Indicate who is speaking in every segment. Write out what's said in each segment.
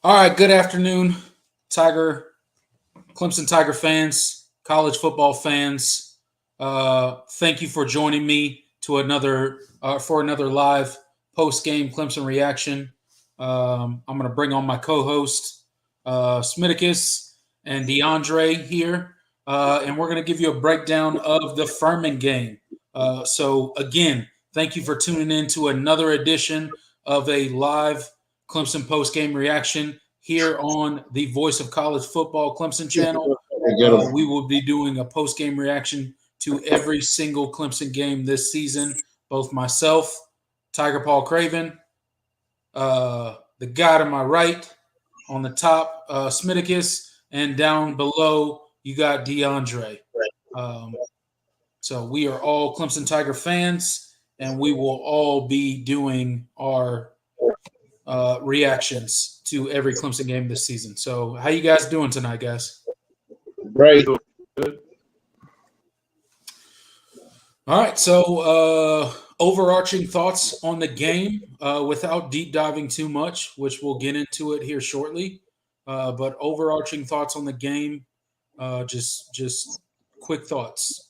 Speaker 1: All right, good afternoon, Clemson Tiger fans, college football fans. Thank you for joining me to another live post-game Clemson reaction. I'm going to bring on my co-host, Smtticus and Dandre here, and we're going to give you a breakdown of the Furman game. So again, thank you for tuning in to another edition of a live Clemson post-game reaction here on the Voice of College Football Clemson channel. We will be doing a post-game reaction to every single Clemson game this season. Both myself, Tiger Paul Craven, the guy to my right, on the top, Smtticus, and down below, you got Dandre. So we are all Clemson Tiger fans, and we will all be doing our reactions to every Clemson game this season. So how you guys doing tonight, guys?
Speaker 2: Great.
Speaker 1: Good. All right, so overarching thoughts on the game without deep diving too much, which we'll get into it here shortly. But overarching thoughts on the game, just quick thoughts.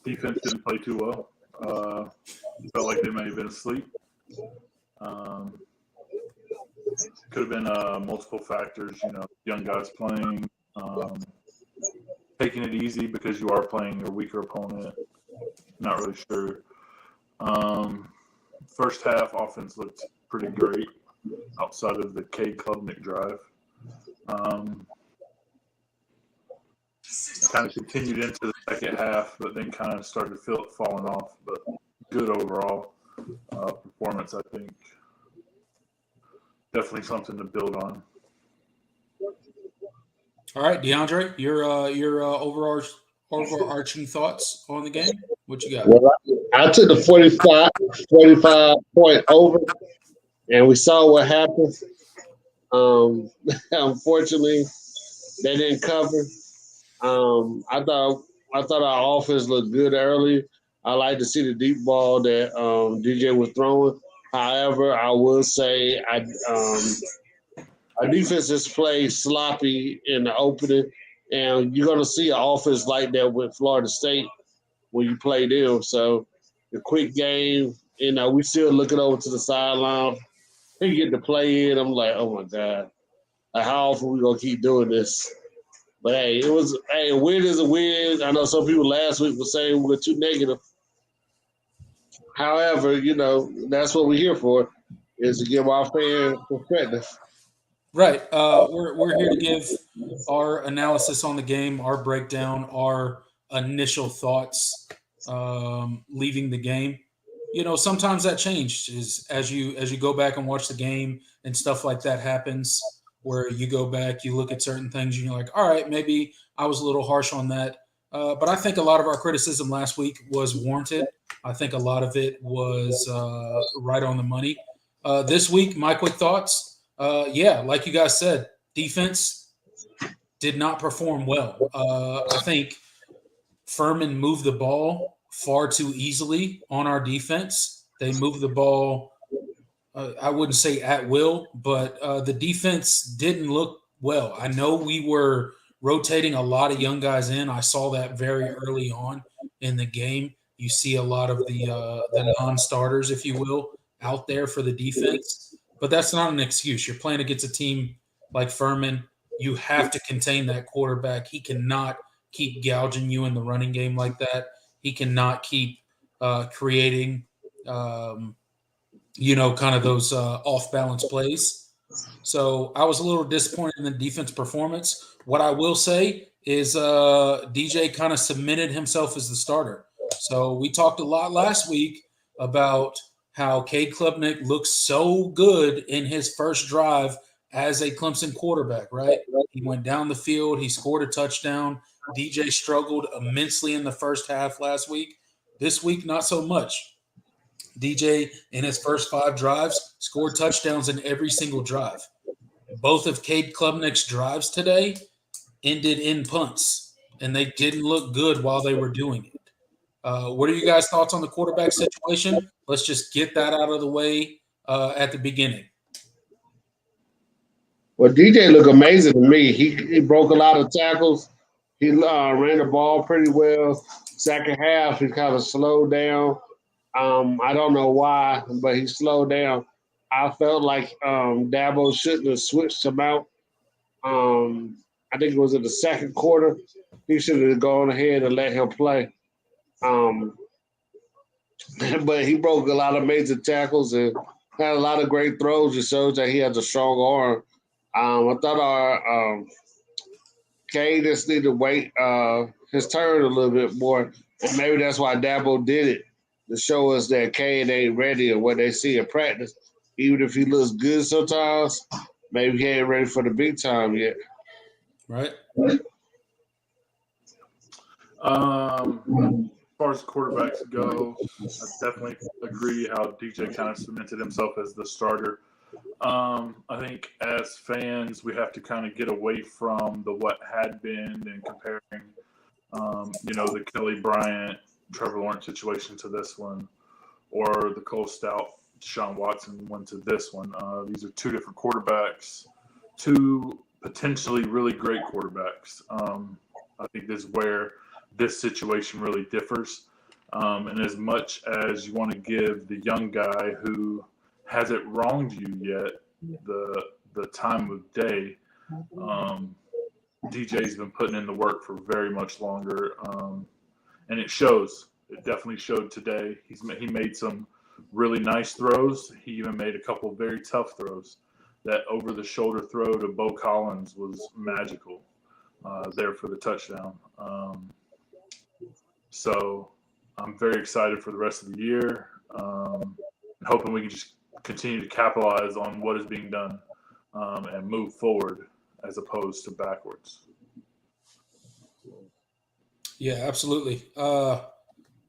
Speaker 3: Defense didn't play too well. Felt like they may have been asleep. Could have been multiple factors, young guys playing, taking it easy because you are playing a weaker opponent. Not really sure. First half, offense looked pretty great outside of the Cade Klubnik drive. Kind of continued into the second half, but then kind of started to feel it falling off. But good overall performance, I think. Definitely something to build on.
Speaker 1: All right, Dandre, your overarching thoughts on the game. What you got?
Speaker 2: Well, I took the 45 point over, and we saw what happened. Unfortunately, they didn't cover. I thought our offense looked good early. I like to see the deep ball that DJ was throwing. However, I will say our defense has played sloppy in the opening, and you're going to see an offense like that with Florida State when you play them. So the quick game, we still looking over to the sideline. They get to play in. I'm like, oh, my God. Like, how often we going to keep doing this? But, a win is a win. I know some people last week were saying we were too negative. However, that's what we're here for, is to give our fans perspective.
Speaker 1: Right. We're here to give our analysis on the game, our breakdown, our initial thoughts leaving the game. Sometimes that changes as you go back and watch the game and stuff like that happens, where you go back, you look at certain things, and you're like, all right, maybe I was a little harsh on that. But I think a lot of our criticism last week was warranted. I think a lot of it was right on the money. This week, my quick thoughts, like you guys said, defense did not perform well. I think Furman moved the ball far too easily on our defense. They moved the ball, I wouldn't say at will, but the defense didn't look well. I know we were rotating a lot of young guys in. I saw that very early on in the game. You see a lot of the non-starters, if you will, out there for the defense. But that's not an excuse. You're playing against a team like Furman. You have to contain that quarterback. He cannot keep gouging you in the running game like that. He cannot keep creating, kind of those off-balance plays. So I was a little disappointed in the defense performance. What I will say is DJ kind of cemented himself as the starter. So we talked a lot last week about how Cade Klubnik looks so good in his first drive as a Clemson quarterback, right? He went down the field, he scored a touchdown. DJ struggled immensely in the first half last week. This week, not so much. DJ, in his first 5 drives, scored touchdowns in every single drive. Both of Cade Klubnik's drives today ended in punts, and they didn't look good while they were doing it. What are you guys' thoughts on the quarterback situation? Let's just get that out of the way at the beginning.
Speaker 2: Well, DJ looked amazing to me. He broke a lot of tackles. He ran the ball pretty well. Second half, he kind of slowed down. I don't know why, but he slowed down. I felt like Dabo shouldn't have switched him out. I think it was in the second quarter. He should have gone ahead and let him play. But he broke a lot of major tackles and had a lot of great throws. It shows that he has a strong arm. I thought our Cade just need to wait his turn a little bit more. And maybe that's why Dabo did it, to show us that Cade ain't ready or what they see in practice. Even if he looks good sometimes, maybe he ain't ready for the big time yet.
Speaker 1: Right.
Speaker 3: As far as quarterbacks go, I definitely agree how DJ kind of cemented himself as the starter. I think as fans, we have to kind of get away from the what had been and comparing, the Kelly Bryant, Trevor Lawrence situation to this one, or the Cole Stout, Deshaun Watson one to this one. These are two different quarterbacks, two potentially really great quarterbacks. I think this is where this situation really differs. And as much as you want to give the young guy who hasn't wronged you yet the time of day, DJ's been putting in the work for very much longer, and it shows. It definitely showed today. He made some really nice throws. He even made a couple of very tough throws. That over-the-shoulder throw to Bo Collins was magical there for the touchdown. So I'm very excited for the rest of the year, hoping we can just continue to capitalize on what is being done and move forward as opposed to backwards.
Speaker 1: Yeah, absolutely. I'm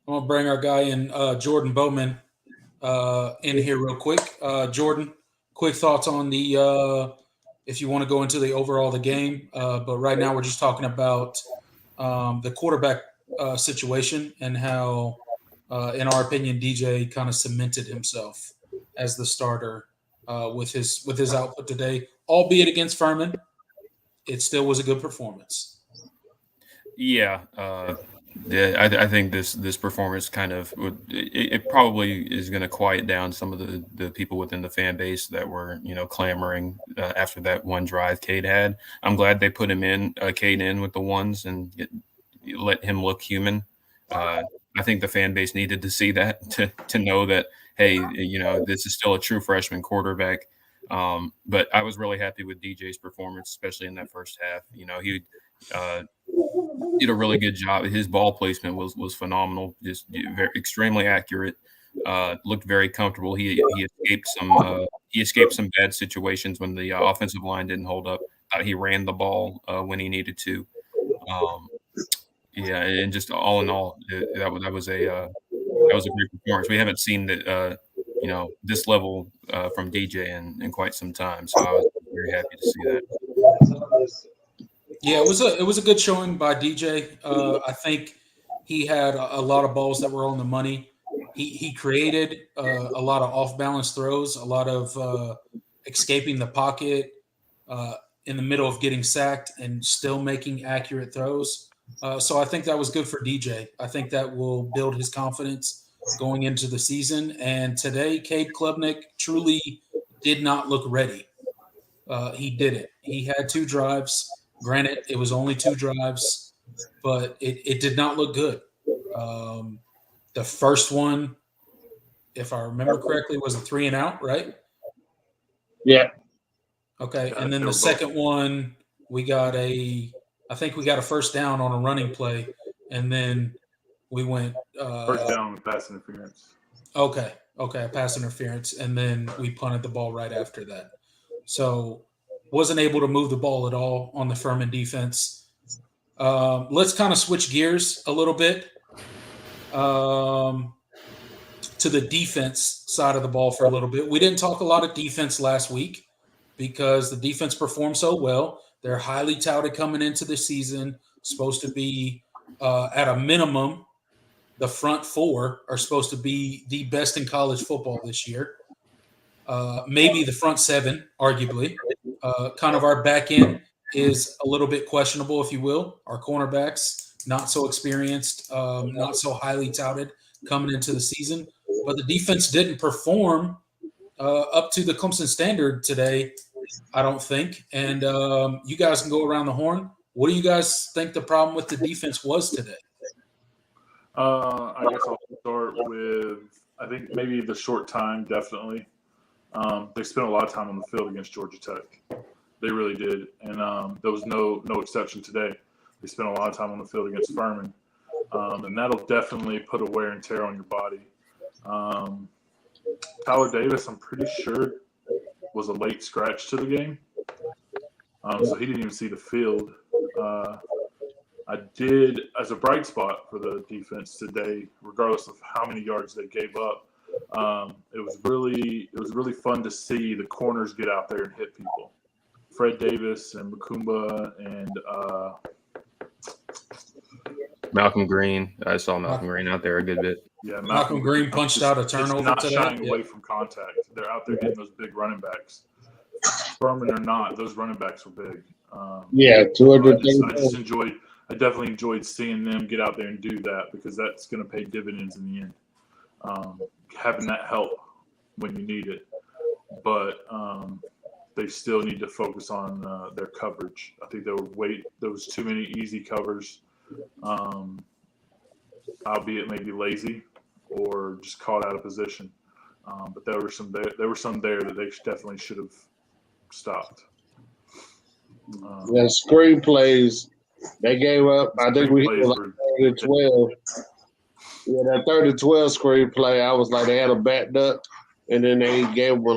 Speaker 1: going to bring our guy in, Jordan Bowman, in here real quick. Jordan, quick thoughts on the if you want to go into the overall the game. But right now we're just talking about the quarterback situation and how, in our opinion, DJ kind of cemented himself as the starter with his output today, albeit against Furman. It still was a good performance.
Speaker 4: Yeah, I think this performance kind of it probably is going to quiet down some of the people within the fan base that were clamoring after that one drive Cade had. I'm glad they put Cade in with the ones and let him look human. I think the fan base needed to see that to know that, hey, this is still a true freshman quarterback. But I was really happy with DJ's performance, especially in that first half. He did a really good job. His ball placement was phenomenal, just extremely accurate. Looked very comfortable. He escaped some bad situations when the offensive line didn't hold up. He ran the ball when he needed to. Yeah, and just all in all, that was a great performance. We haven't seen that this level from DJ in quite some time, so I was very happy to see that.
Speaker 1: Yeah, it was a good showing by DJ. I think he had a lot of balls that were on the money. He created a lot of off balance throws, a lot of escaping the pocket in the middle of getting sacked and still making accurate throws. So I think that was good for DJ. I think that will build his confidence going into the season. And today, Cade Klubnik truly did not look ready. He didn't. He had 2 drives. Granted, it was only 2 drives, but it did not look good. The first one, if I remember correctly, was a 3 and out, right?
Speaker 2: Yeah.
Speaker 1: Okay,
Speaker 3: Yeah,
Speaker 1: and then
Speaker 3: they
Speaker 1: the
Speaker 3: were both-
Speaker 1: second one, I think we got a first down on a running play, and then we went
Speaker 3: first down with pass interference.
Speaker 1: Okay, pass interference, and then we punted the ball right after that. So wasn't able to move the ball at all on the Furman defense. Let's kind of switch gears a little bit to the defense side of the ball for a little bit. We didn't talk a lot of defense last week because the defense performed so well. They're highly touted coming into the season, supposed to be at a minimum. The front four are supposed to be the best in college football this year. Maybe the front seven, arguably. Kind of our back end is a little bit questionable, if you will. Our cornerbacks, not so experienced, not so highly touted coming into the season. But the defense didn't perform up to the Clemson standard today, I don't think. And you guys can go around the horn. What do you guys think the problem with the defense was today?
Speaker 3: I guess I'll start with, I think maybe the short time, definitely. They spent a lot of time on the field against Georgia Tech. They really did. And there was no exception today. They spent a lot of time on the field against Furman. And that'll definitely put a wear and tear on your body. Tyler Davis, I'm pretty sure, was a late scratch to the game. So he didn't even see the field. I did, as a bright spot for the defense today, regardless of how many yards they gave up. It was really fun to see the corners get out there and hit people. Fred Davis and Makumba and
Speaker 4: Malcolm Green. I saw Malcolm Green out there a good bit.
Speaker 3: Yeah,
Speaker 1: Malcolm Green punched out a turnover
Speaker 3: not
Speaker 1: today.
Speaker 3: shying away from contact. They're out there hitting those big running backs. Furman or not, those running backs were big.
Speaker 2: 200.
Speaker 3: I definitely enjoyed seeing them get out there and do that because that's going to pay dividends in the end. Having that help when you need it, but they still need to focus on their coverage. I think there was too many easy covers, albeit maybe lazy or just caught out of position. But there were some there that they definitely should have stopped.
Speaker 2: Screenplays. They gave up. I think we hit like 30-12. Yeah, that 30-12 screenplay, I was like, they had a backed up, and then they gave them a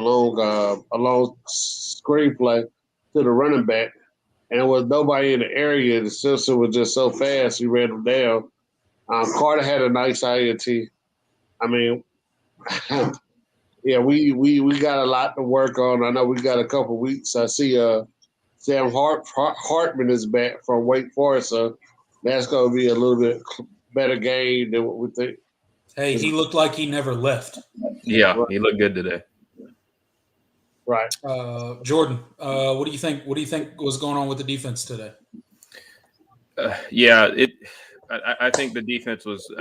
Speaker 2: long screenplay to the running back, and there was nobody in the area. The Simpson was just so fast, he ran them down. Carter had a nice INT. I mean, yeah, we got a lot to work on. I know we got a couple weeks. I see Sam Hartman is back from Wake Forest, so that's going to be a little bit better game than what we think.
Speaker 1: Hey, he looked like he never left.
Speaker 4: Yeah, he looked good today.
Speaker 2: Right.
Speaker 1: Jordan, what do you think? What do you think was going on with the defense today?
Speaker 4: I think the defense was.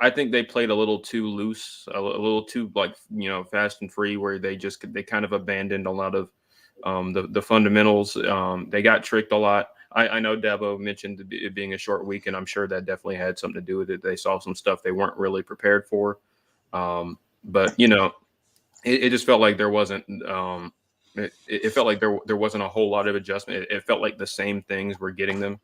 Speaker 4: I think they played a little too loose, a little too fast and free, where they kind of abandoned a lot of the fundamentals. They got tricked a lot. I know Dabo mentioned it being a short week, and I'm sure that definitely had something to do with it. They saw some stuff they weren't really prepared for. But it just felt like there wasn't. It felt like there wasn't a whole lot of adjustment. It felt like the same things were getting them.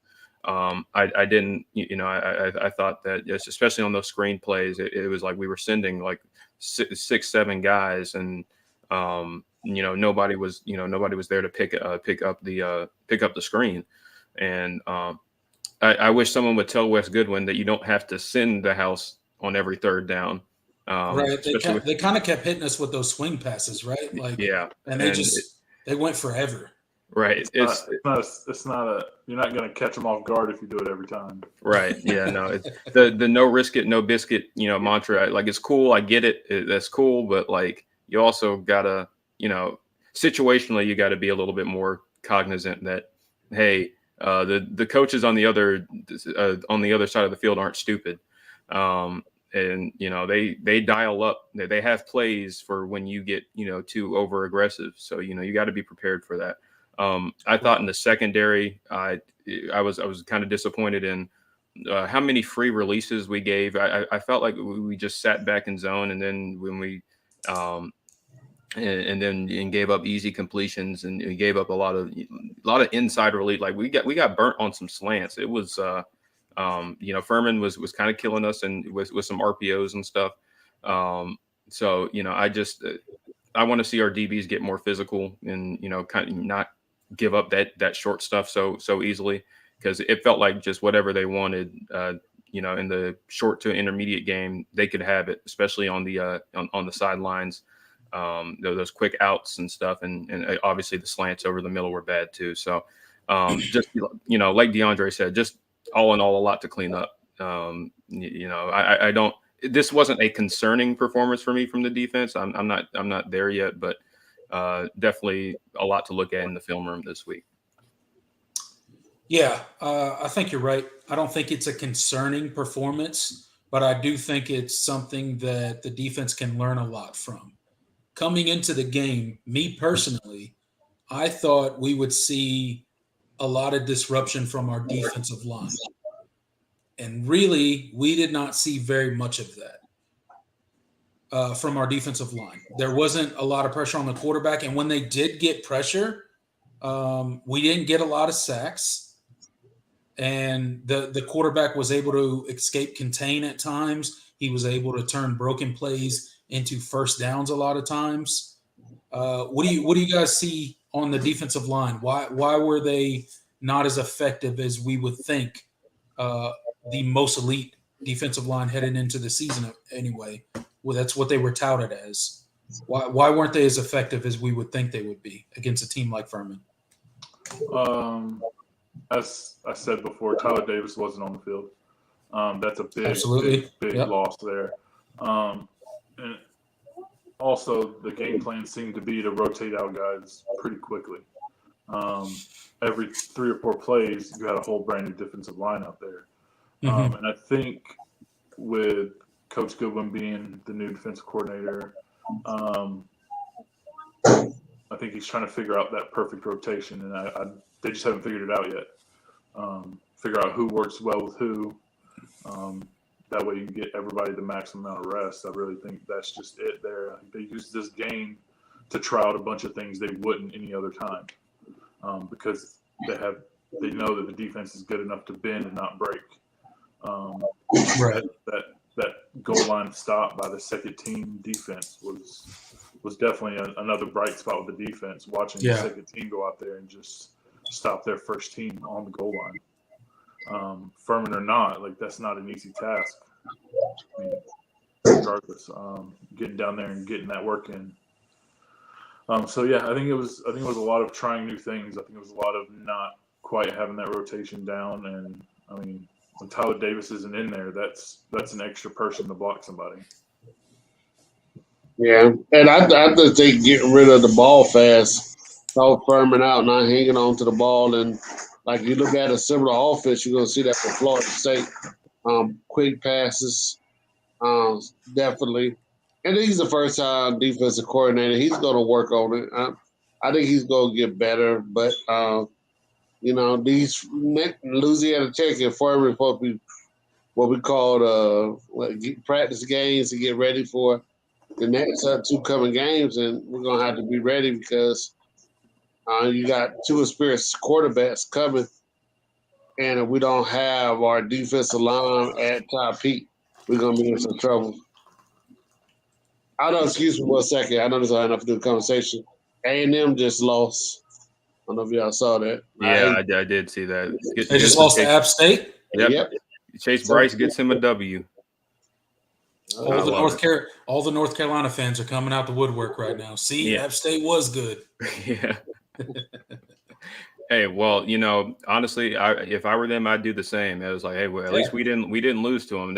Speaker 4: I didn't, I thought that, especially on those screen plays, it was like we were sending like 6-7 guys, and nobody was there to pick up the screen. And I wish someone would tell Wes Goodwin that you don't have to send the house on every third down.
Speaker 1: Right. They kind of kept hitting us with those swing passes, right? Like, yeah. And they went forever.
Speaker 4: Right.
Speaker 3: It's not you're not going to catch them off guard if you do it every time.
Speaker 4: Right. Yeah. No. It's the no risk it, no biscuit, mantra. Like, it's cool. I get it. That's cool. But like, you also gotta, situationally, you got to be a little bit more cognizant that, hey, the coaches on the other side of the field aren't stupid. And they dial up. They have plays for when you get too over aggressive. So you got to be prepared for that. I thought in the secondary, I was kind of disappointed in how many free releases we gave. I felt like we just sat back in zone, and then when we, and then gave up easy completions and gave up a lot of inside relief. Like we got burnt on some slants. It was Furman was kind of killing us and with some RPOs and stuff. So I want to see our DBs get more physical and kind of not give up that short stuff so easily, because it felt like just whatever they wanted in the short to intermediate game they could have it, especially on the sidelines. Those quick outs and stuff, and obviously the slants over the middle were bad too. So just like DeAndre said, just all in all a lot to clean up. I don't. This wasn't a concerning performance for me from the defense. I'm not there yet, but definitely a lot to look at in the film room this week.
Speaker 1: Yeah, I think you're right. I don't think it's a concerning performance, but I do think it's something that the defense can learn a lot from. Coming into the game, me personally, I thought we would see a lot of disruption from our defensive line. And really, we did not see very much of that from our defensive line. There wasn't a lot of pressure on the quarterback. And when they did get pressure, we didn't get a lot of sacks. And the quarterback was able to escape contain at times. He was able to turn broken plays into first downs a lot of times. What do you guys see on the defensive line? Why were they not as effective as we would think? The most elite defensive line heading into the season anyway. Well, that's what they were touted as. Why weren't they as effective as we would think they would be against a team like Furman?
Speaker 3: As I said before, Tyler Davis wasn't on the field. That's a big loss there. And also, the game plan seemed to be to rotate out guys pretty quickly. Every 3 or 4 plays, you had a whole brand new defensive line out there. And I think with Coach Goodwin being the new defensive coordinator, I think he's trying to figure out that perfect rotation, and they just haven't figured it out yet. Figure out who works well with who. That way you can get everybody the maximum amount of rest. I really think that's just it there. They use this game to try out a bunch of things they wouldn't any other time, because they know that the defense is good enough to bend and not break.
Speaker 1: Right.
Speaker 3: That goal line stop by the second team defense was definitely another bright spot with the defense. Watching the second team go out there and just stop their first team on the goal line. Furman or not, that's not an easy task. I mean, regardless, getting down there and getting that work in. I think it was a lot of trying new things. I think it was a lot of not quite having that rotation down. And I mean, when Tyler Davis isn't in there, that's an extra person to block somebody.
Speaker 2: Yeah, and I just think getting rid of the ball fast, throw Furman out, not hanging on to the ball, and like you look at a similar offense, you're gonna see that for Florida State. Quick passes, definitely. And he's the first time defensive coordinator. He's gonna work on it. I think he's gonna get better, but these Louisiana Tech and Furman supposed to be what we call practice games to get ready for the next 2 coming games, and we're gonna have to be ready because you got 2 experienced quarterbacks coming, and if we don't have our defensive line at top peak, we're gonna be in some trouble. I don't excuse me 1 second. I know this is enough to do the conversation. A&M just lost. I don't know if y'all saw that.
Speaker 4: Yeah, I did see that.
Speaker 1: They just lost to App State?
Speaker 4: Yep. Chase Bryce gets him a W.
Speaker 1: All the North Carolina fans are coming out the woodwork right now. See, App State was good.
Speaker 4: Yeah. Hey, well, honestly, if I were them, I'd do the same. It was like, hey, well, at least we didn't lose to them.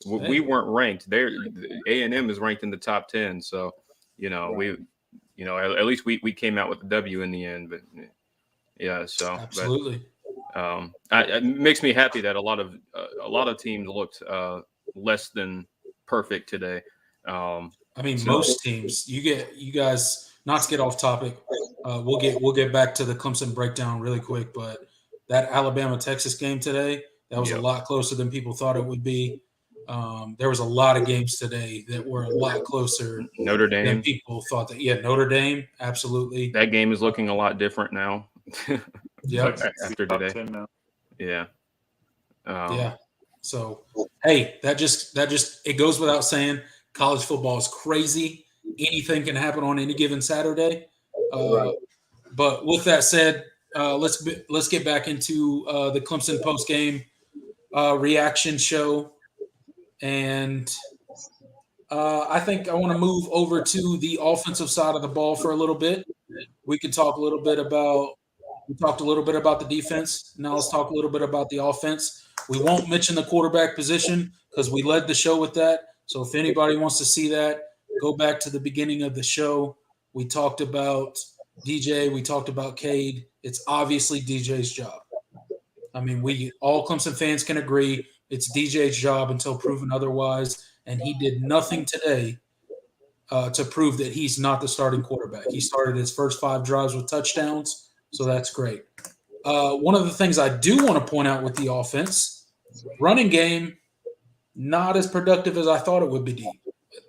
Speaker 4: We weren't ranked. A&M is ranked in the top 10, so at least we came out with a W in the end. But yeah, so
Speaker 1: absolutely.
Speaker 4: But, it makes me happy that a lot of teams looked less than perfect today.
Speaker 1: Most teams. You guys. Not to get off topic, we'll get back to the Clemson breakdown really quick. But that Alabama-Texas game today, that was a lot closer than people thought it would be. There was a lot of games today that were a lot closer
Speaker 4: Notre
Speaker 1: than
Speaker 4: Dame.
Speaker 1: people thought that. Yeah, Notre Dame, absolutely.
Speaker 4: That game is looking a lot different now.
Speaker 1: Yep.
Speaker 4: After
Speaker 3: Top
Speaker 4: today.
Speaker 3: 10 now.
Speaker 4: Yeah.
Speaker 1: Yeah. So, hey, that just it goes without saying. College football is crazy. Anything can happen on any given Saturday. But with that said, let's get back into the Clemson post game reaction show, and I think I want to move over to the offensive side of the ball for a little bit. We could talk a little bit about. We talked a little bit about the defense. Now let's talk a little bit about the offense. We won't mention the quarterback position because we led the show with that. So if anybody wants to see that, go back to the beginning of the show. We talked about DJ. We talked about Cade. It's obviously DJ's job. I mean, we all Clemson fans can agree it's DJ's job until proven otherwise. And he did nothing today to prove that he's not the starting quarterback. He started his first 5 drives with touchdowns, so that's great. One of the things I do want to point out with the offense, running game, not as productive as I thought it would be,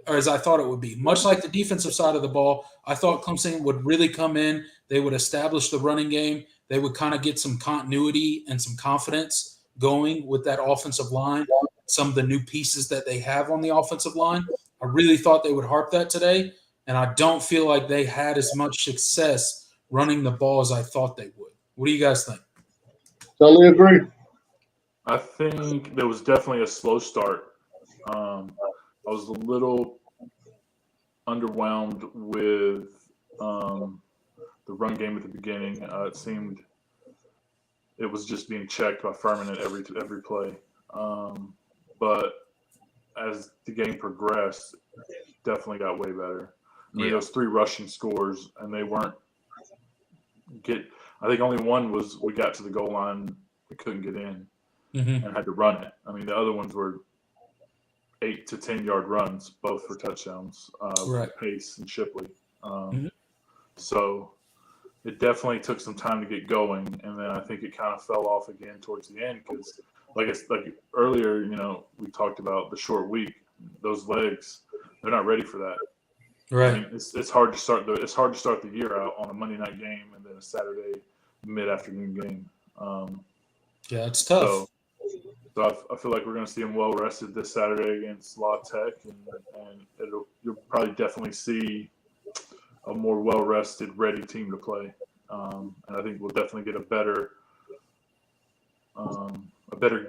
Speaker 1: or as I thought it would be. Much like the defensive side of the ball, I thought Clemson would really come in. They would establish the running game. They would kind of get some continuity and some confidence going with that offensive line, some of the new pieces that they have on the offensive line. I really thought they would harp that today, and I don't feel like they had as much success running the ball as I thought they would. What do you guys think?
Speaker 2: Totally agree.
Speaker 3: I think there was definitely a slow start. I was a little underwhelmed with the run game at the beginning. It seemed it was just being checked by Furman at every play. But as the game progressed, definitely got way better. I mean, those 3 rushing scores, and they weren't I think only one was we got to the goal line, we couldn't get in, and had to run it. I mean, the other ones were 8 to 10 yard runs, both for touchdowns, with Pace and Shipley. So it definitely took some time to get going, and then I think it kind of fell off again towards the end because, like earlier, we talked about the short week. Those legs, they're not ready for that.
Speaker 1: Right.
Speaker 3: I mean, it's hard to start the year out on a Monday night game and then a Saturday mid-afternoon game.
Speaker 1: Yeah, it's tough.
Speaker 3: So I feel like we're going to see them well rested this Saturday against La Tech, and you'll probably definitely see a more well rested, ready team to play. And I think we'll definitely get a better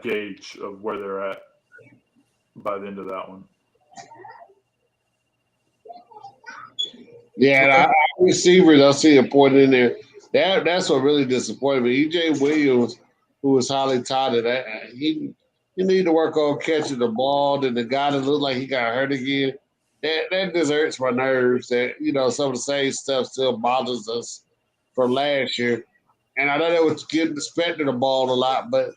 Speaker 3: gauge of where they're at by the end of that one.
Speaker 2: Yeah, and our receivers, I see a point in there. That's what really disappointed me. EJ Williams, who was highly touted, he need to work on catching the ball. And the guy that looked like he got hurt again, that just hurts my nerves. That some of the same stuff still bothers us from last year. And I know they was getting expecting the ball a lot, but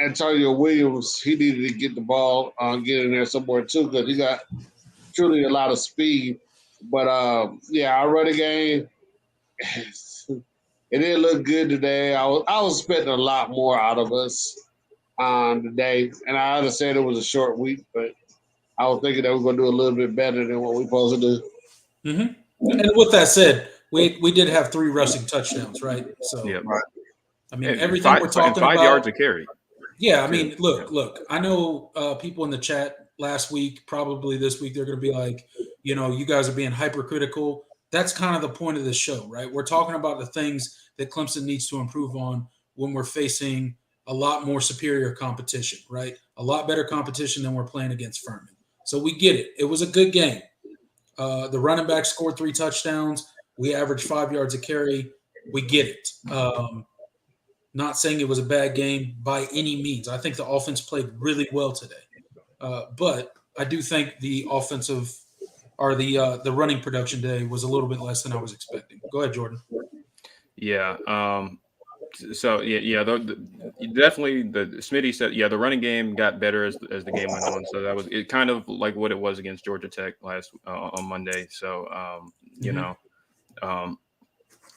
Speaker 2: Antonio Williams, he needed to get the ball, get in there somewhere too, because he got truly a lot of speed. But our running game, it didn't look good today. I was expecting a lot more out of us today, and I understand it was a short week, but I was thinking that we were going to do a little bit better than what we're supposed to do.
Speaker 1: Mm-hmm. And with that said, we did have 3 rushing touchdowns, right? So, I mean, everything we're talking about.
Speaker 4: 5 yards a carry.
Speaker 1: Yeah, I mean, look. I know people in the chat last week, probably this week, they're going to be like, you guys are being hypercritical. That's kind of the point of this show, right? We're talking about the things that Clemson needs to improve on when we're facing a lot more superior competition, right? A lot better competition than we're playing against Furman. So we get it. It was a good game. The running back scored 3 touchdowns. We averaged 5 yards a carry. We get it. Not saying it was a bad game by any means. I think the offense played really well today. But I do think the offensive or the running production today was a little bit less than I was expecting. Go ahead, Jordan.
Speaker 4: Yeah. Definitely Smitty said, the running game got better as the game went on. So that was it, kind of like what it was against Georgia Tech last on Monday. So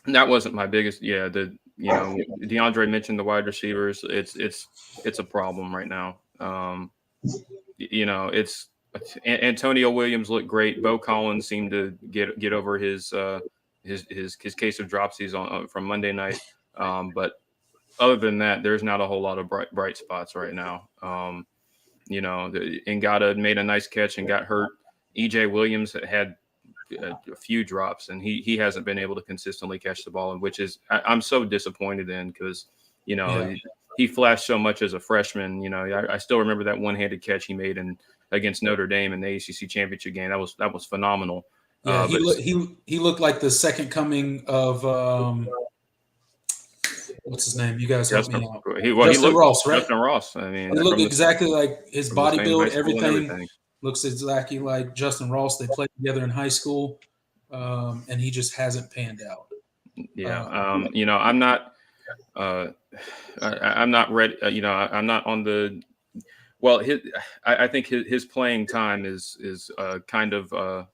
Speaker 4: that wasn't my biggest. DeAndre mentioned the wide receivers. It's a problem right now. it's Antonio Williams looked great. Bo Collins seemed to get over his case of dropsies from Monday night. But other than that, there's not a whole lot of bright spots right now. Ngata made a nice catch and got hurt. EJ Williams had a few drops, and he hasn't been able to consistently catch the ball, and which is I'm so disappointed in because he flashed so much as a freshman. I still remember that one-handed catch he made against Notre Dame in the ACC championship game. That was phenomenal.
Speaker 1: Yeah, he looked like the second coming of what's his name? You guys help me out. Justin Ross, right?
Speaker 4: Justin Ross. I mean,
Speaker 1: he looked exactly like his body build, everything looks exactly like Justin Ross. They played together in high school, and he just hasn't panned out.
Speaker 4: Yeah, I'm not. I'm not ready. I'm not on the. Well, I think his playing time is kind of.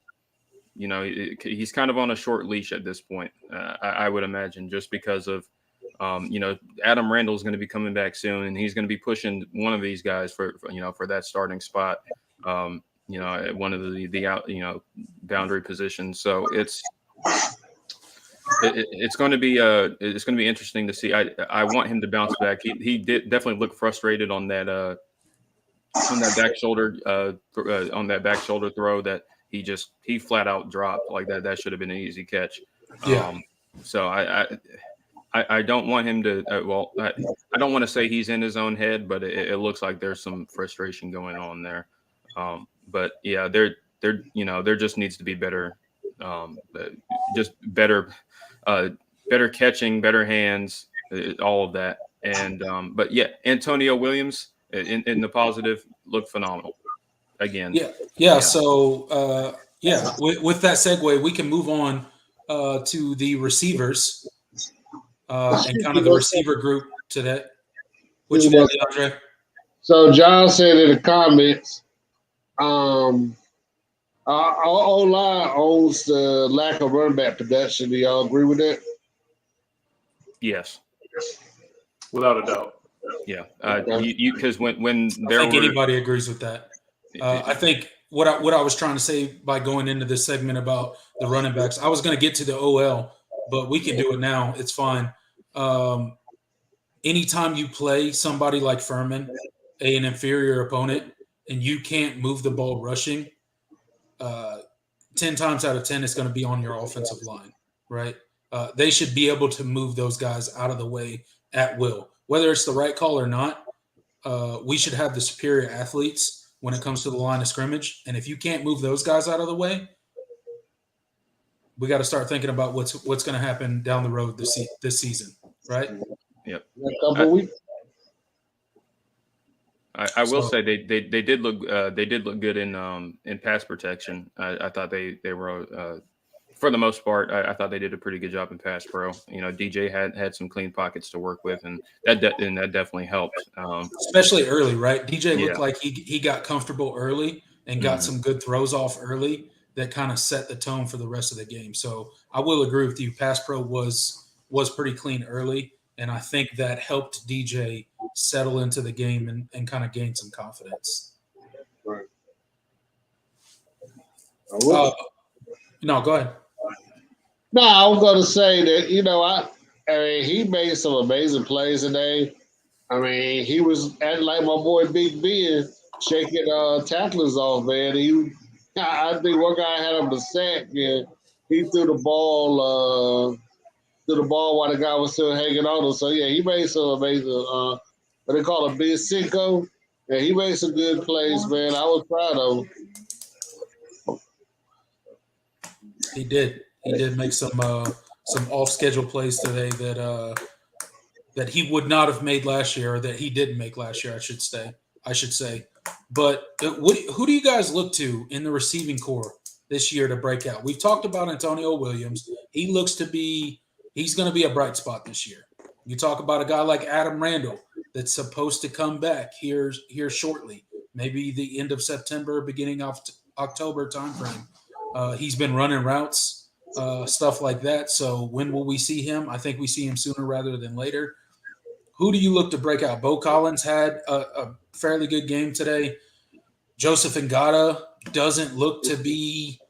Speaker 4: He's kind of on a short leash at this point. I would imagine just because of. Adam Randall is going to be coming back soon, and he's going to be pushing one of these guys for that starting spot. At one of the out boundary positions. So it's going to be interesting to see. I want him to bounce back. He did definitely look frustrated on that back shoulder throw that he flat out dropped like that. That should have been an easy catch.
Speaker 1: Yeah.
Speaker 4: So I don't want him to. I don't want to say he's in his own head, but it looks like there's some frustration going on there. But yeah, there just needs to be better, just better catching, better hands, all of that. And but yeah, Antonio Williams in the positive looked phenomenal again.
Speaker 1: Yeah. So with that segue, we can move on to the receivers and kind of the receiver group today. What you got, Dandre?
Speaker 2: So John said in the comments. Our O-line owns the lack of running back production. Do y'all agree with that?
Speaker 4: Yes.
Speaker 3: Without a doubt.
Speaker 4: Yeah. Because when
Speaker 1: I think anybody agrees with that. I think what I was trying to say by going into this segment about the running backs, I was going to get to the OL, but we can do it now. It's fine. Anytime you play somebody like Furman, an inferior opponent, and you can't move the ball rushing, 10 times out of 10, it's going to be on your offensive line, right? They should be able to move those guys out of the way at will. Whether it's the right call or not, we should have the superior athletes when it comes to the line of scrimmage. And if you can't move those guys out of the way, we got to start thinking about what's going to happen down the road this season, right?
Speaker 4: Yep.
Speaker 2: Weeks.
Speaker 4: I will say they did look good in pass protection. I thought they were for the most part. I thought they did a pretty good job in pass pro. DJ had some clean pockets to work with, and that definitely helped.
Speaker 1: Especially early, right? DJ looked like he got comfortable early and got some good throws off early that kind of set the tone for the rest of the game. So I will agree with you. Pass pro was pretty clean early, and I think that helped DJ settle into the game and kind of gain some confidence.
Speaker 2: Right.
Speaker 1: No, go ahead.
Speaker 2: No, I was going to say that, I mean, he made some amazing plays today. I mean, he was acting like my boy Big Ben, shaking tacklers off, man. I think one guy had him to sack, and he threw the ball while the guy was still hanging on him. So, yeah, he made some amazing what they call a big Cinco. Yeah, he made some good plays, man. I was proud of him.
Speaker 1: He did. He did make some off-schedule plays today that he would not have made last year, or that he didn't make last year, I should say. But who do you guys look to in the receiving core this year to break out? We've talked about Antonio Williams. He looks to be – he's going to be a bright spot this year. You talk about a guy like Adam Randall that's supposed to come back here shortly, maybe the end of September, beginning of October timeframe. He's been running routes, stuff like that. So when will we see him? I think we see him sooner rather than later. Who do you look to break out? Bo Collins had a fairly good game today. Joseph Ngata doesn't look to be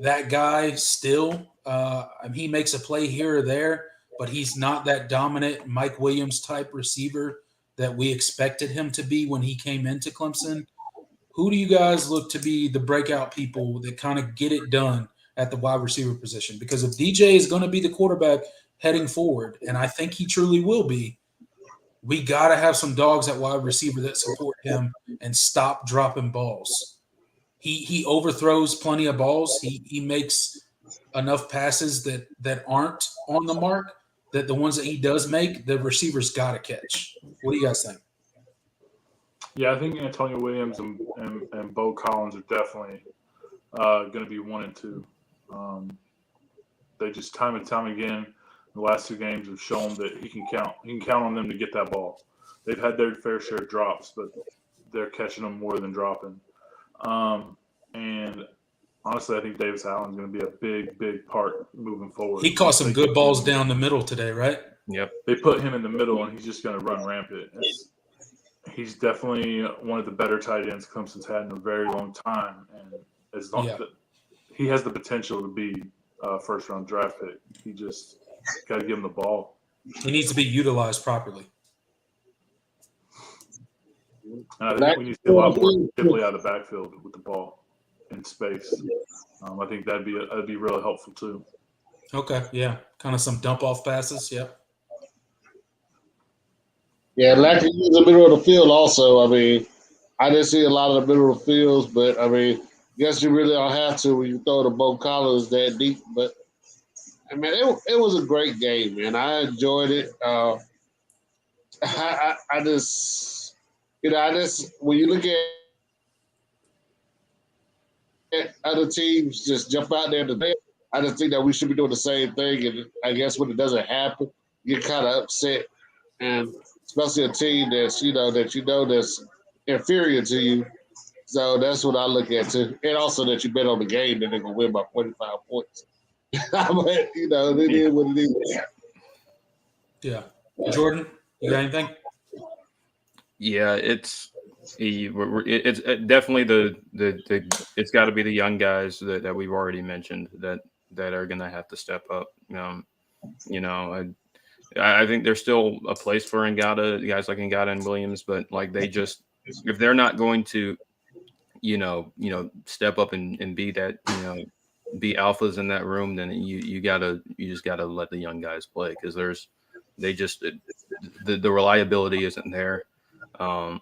Speaker 1: that guy still. He makes a play here or there, but he's not that dominant Mike Williams type receiver that we expected him to be when he came into Clemson. Who do you guys look to be the breakout people that kind of get it done at the wide receiver position? Because if DJ is going to be the quarterback heading forward, and I think he truly will be, we got to have some dogs at wide receiver that support him and stop dropping balls. He overthrows plenty of balls. He makes enough passes that aren't on the mark, that the ones that he does make, the receivers got to catch. What do you guys think?
Speaker 3: Yeah, I think Antonio Williams and Bo Collins are definitely going to be 1 and 2. They just time and time again, the last 2 games have shown that he can count. He can count on them to get that ball. They've had their fair share of drops, but they're catching them more than dropping. And honestly, I think Davis Allen's going to be a big part moving forward.
Speaker 1: He caught some good balls down the middle today, right?
Speaker 4: Yep.
Speaker 3: They put him in the middle, and he's just going to run rampant. He's definitely one of the better tight ends Clemson's had in a very long time, and as long as he has the potential to be a first-round draft pick. He just got to give him the ball.
Speaker 1: He needs to be utilized properly.
Speaker 3: And I think we need to see a lot more Shipley out of the backfield with the ball in space. I think that'd be really helpful too.
Speaker 1: Okay, yeah, kind of some dump off passes. Yep.
Speaker 2: Yeah, lack of use the middle of the field also. I mean, I didn't see a lot of the middle of the fields, but I mean, I guess you really don't have to when you throw the Bo Collins that deep. But I mean, it was a great game, man. I enjoyed it. I just when you look at other teams just jump out there today, I just think that we should be doing the same thing. And I guess when it doesn't happen, you get kind of upset, and especially a team that's that's inferior to you. So that's what I look at too, and also that you bet on the game that they're gonna win by 45 points. But it is what it is.
Speaker 1: Yeah, Jordan, you got anything?
Speaker 4: Yeah, it's definitely the it's got to be the young guys that we've already mentioned that are going to have to step up. I think there's still a place for Ngata, guys like Ngata and Williams, but like they just if they're not going to step up and be that be alphas in that room, then you just gotta let the young guys play because the reliability isn't there. And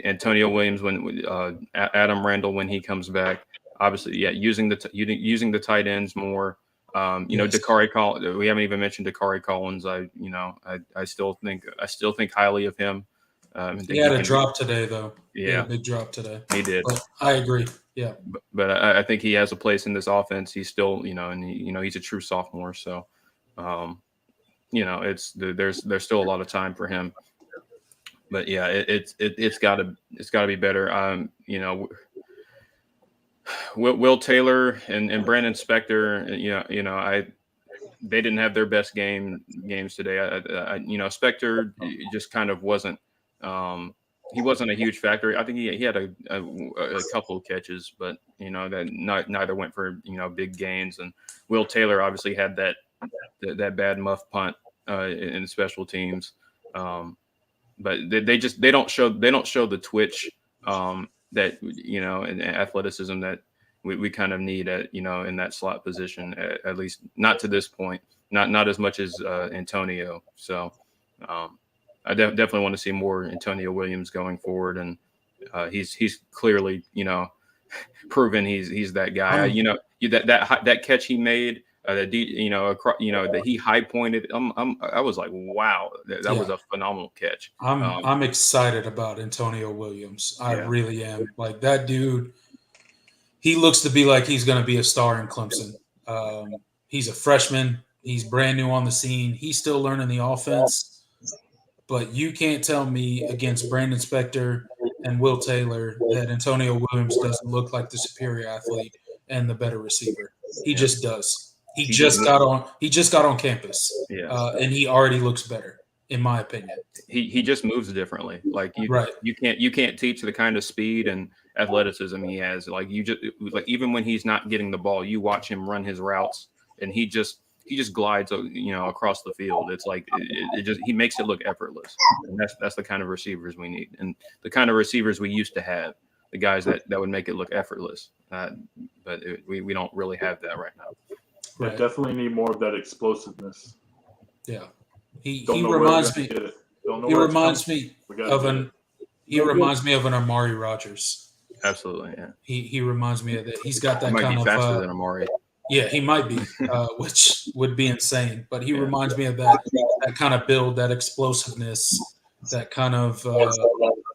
Speaker 4: Antonio Williams when Adam Randall when he comes back, obviously using the tight ends more. Dakari Collins. We haven't even mentioned Dakari Collins. I still think highly of him.
Speaker 1: He had a drop today, though.
Speaker 4: Yeah,
Speaker 1: he had a big drop today.
Speaker 4: He did.
Speaker 1: But I agree. Yeah,
Speaker 4: but I think he has a place in this offense. He's still, he's a true sophomore. So, there's still a lot of time for him. But yeah, it's got to be better. Will Taylor and Brandon Spector, they didn't have their best games today. Spector just kind of wasn't. He wasn't a huge factor. I think he had a couple of catches, but that neither went for big gains. And Will Taylor obviously had that bad muff punt in special teams. But they don't show the twitch that and athleticism that we kind of need at in that slot position, at least not to this point, not as much as Antonio. So I definitely want to see more Antonio Williams going forward, and he's clearly proven he's that guy. That catch he made. That he high pointed. I was like, wow, that was a phenomenal catch.
Speaker 1: I'm excited about Antonio Williams. I really am. Like that dude, he looks to be like he's going to be a star in Clemson. He's a freshman. He's brand new on the scene. He's still learning the offense. But you can't tell me against Brandon Spector and Will Taylor that Antonio Williams doesn't look like the superior athlete and the better receiver. He just does. He just got on campus, and he already looks better. in my opinion.
Speaker 4: He just moves differently. Like
Speaker 1: Right.
Speaker 4: you can't teach the kind of speed and athleticism he has. Like even when he's not getting the ball, you watch him run his routes, and he just glides, across the field. It's like he makes it look effortless, and that's the kind of receivers we need, and the kind of receivers we used to have, the guys that would make it look effortless. But we don't really have that right now.
Speaker 3: Right. They definitely need more of that explosiveness.
Speaker 1: Yeah, he reminds me. He reminds me of an Amari Rodgers.
Speaker 4: Absolutely, yeah.
Speaker 1: He reminds me of that. He's got that
Speaker 4: he might
Speaker 1: kind
Speaker 4: be
Speaker 1: of
Speaker 4: faster than Amari.
Speaker 1: Yeah, he might be, which would be insane. But he reminds me of that kind of build, that explosiveness, that kind of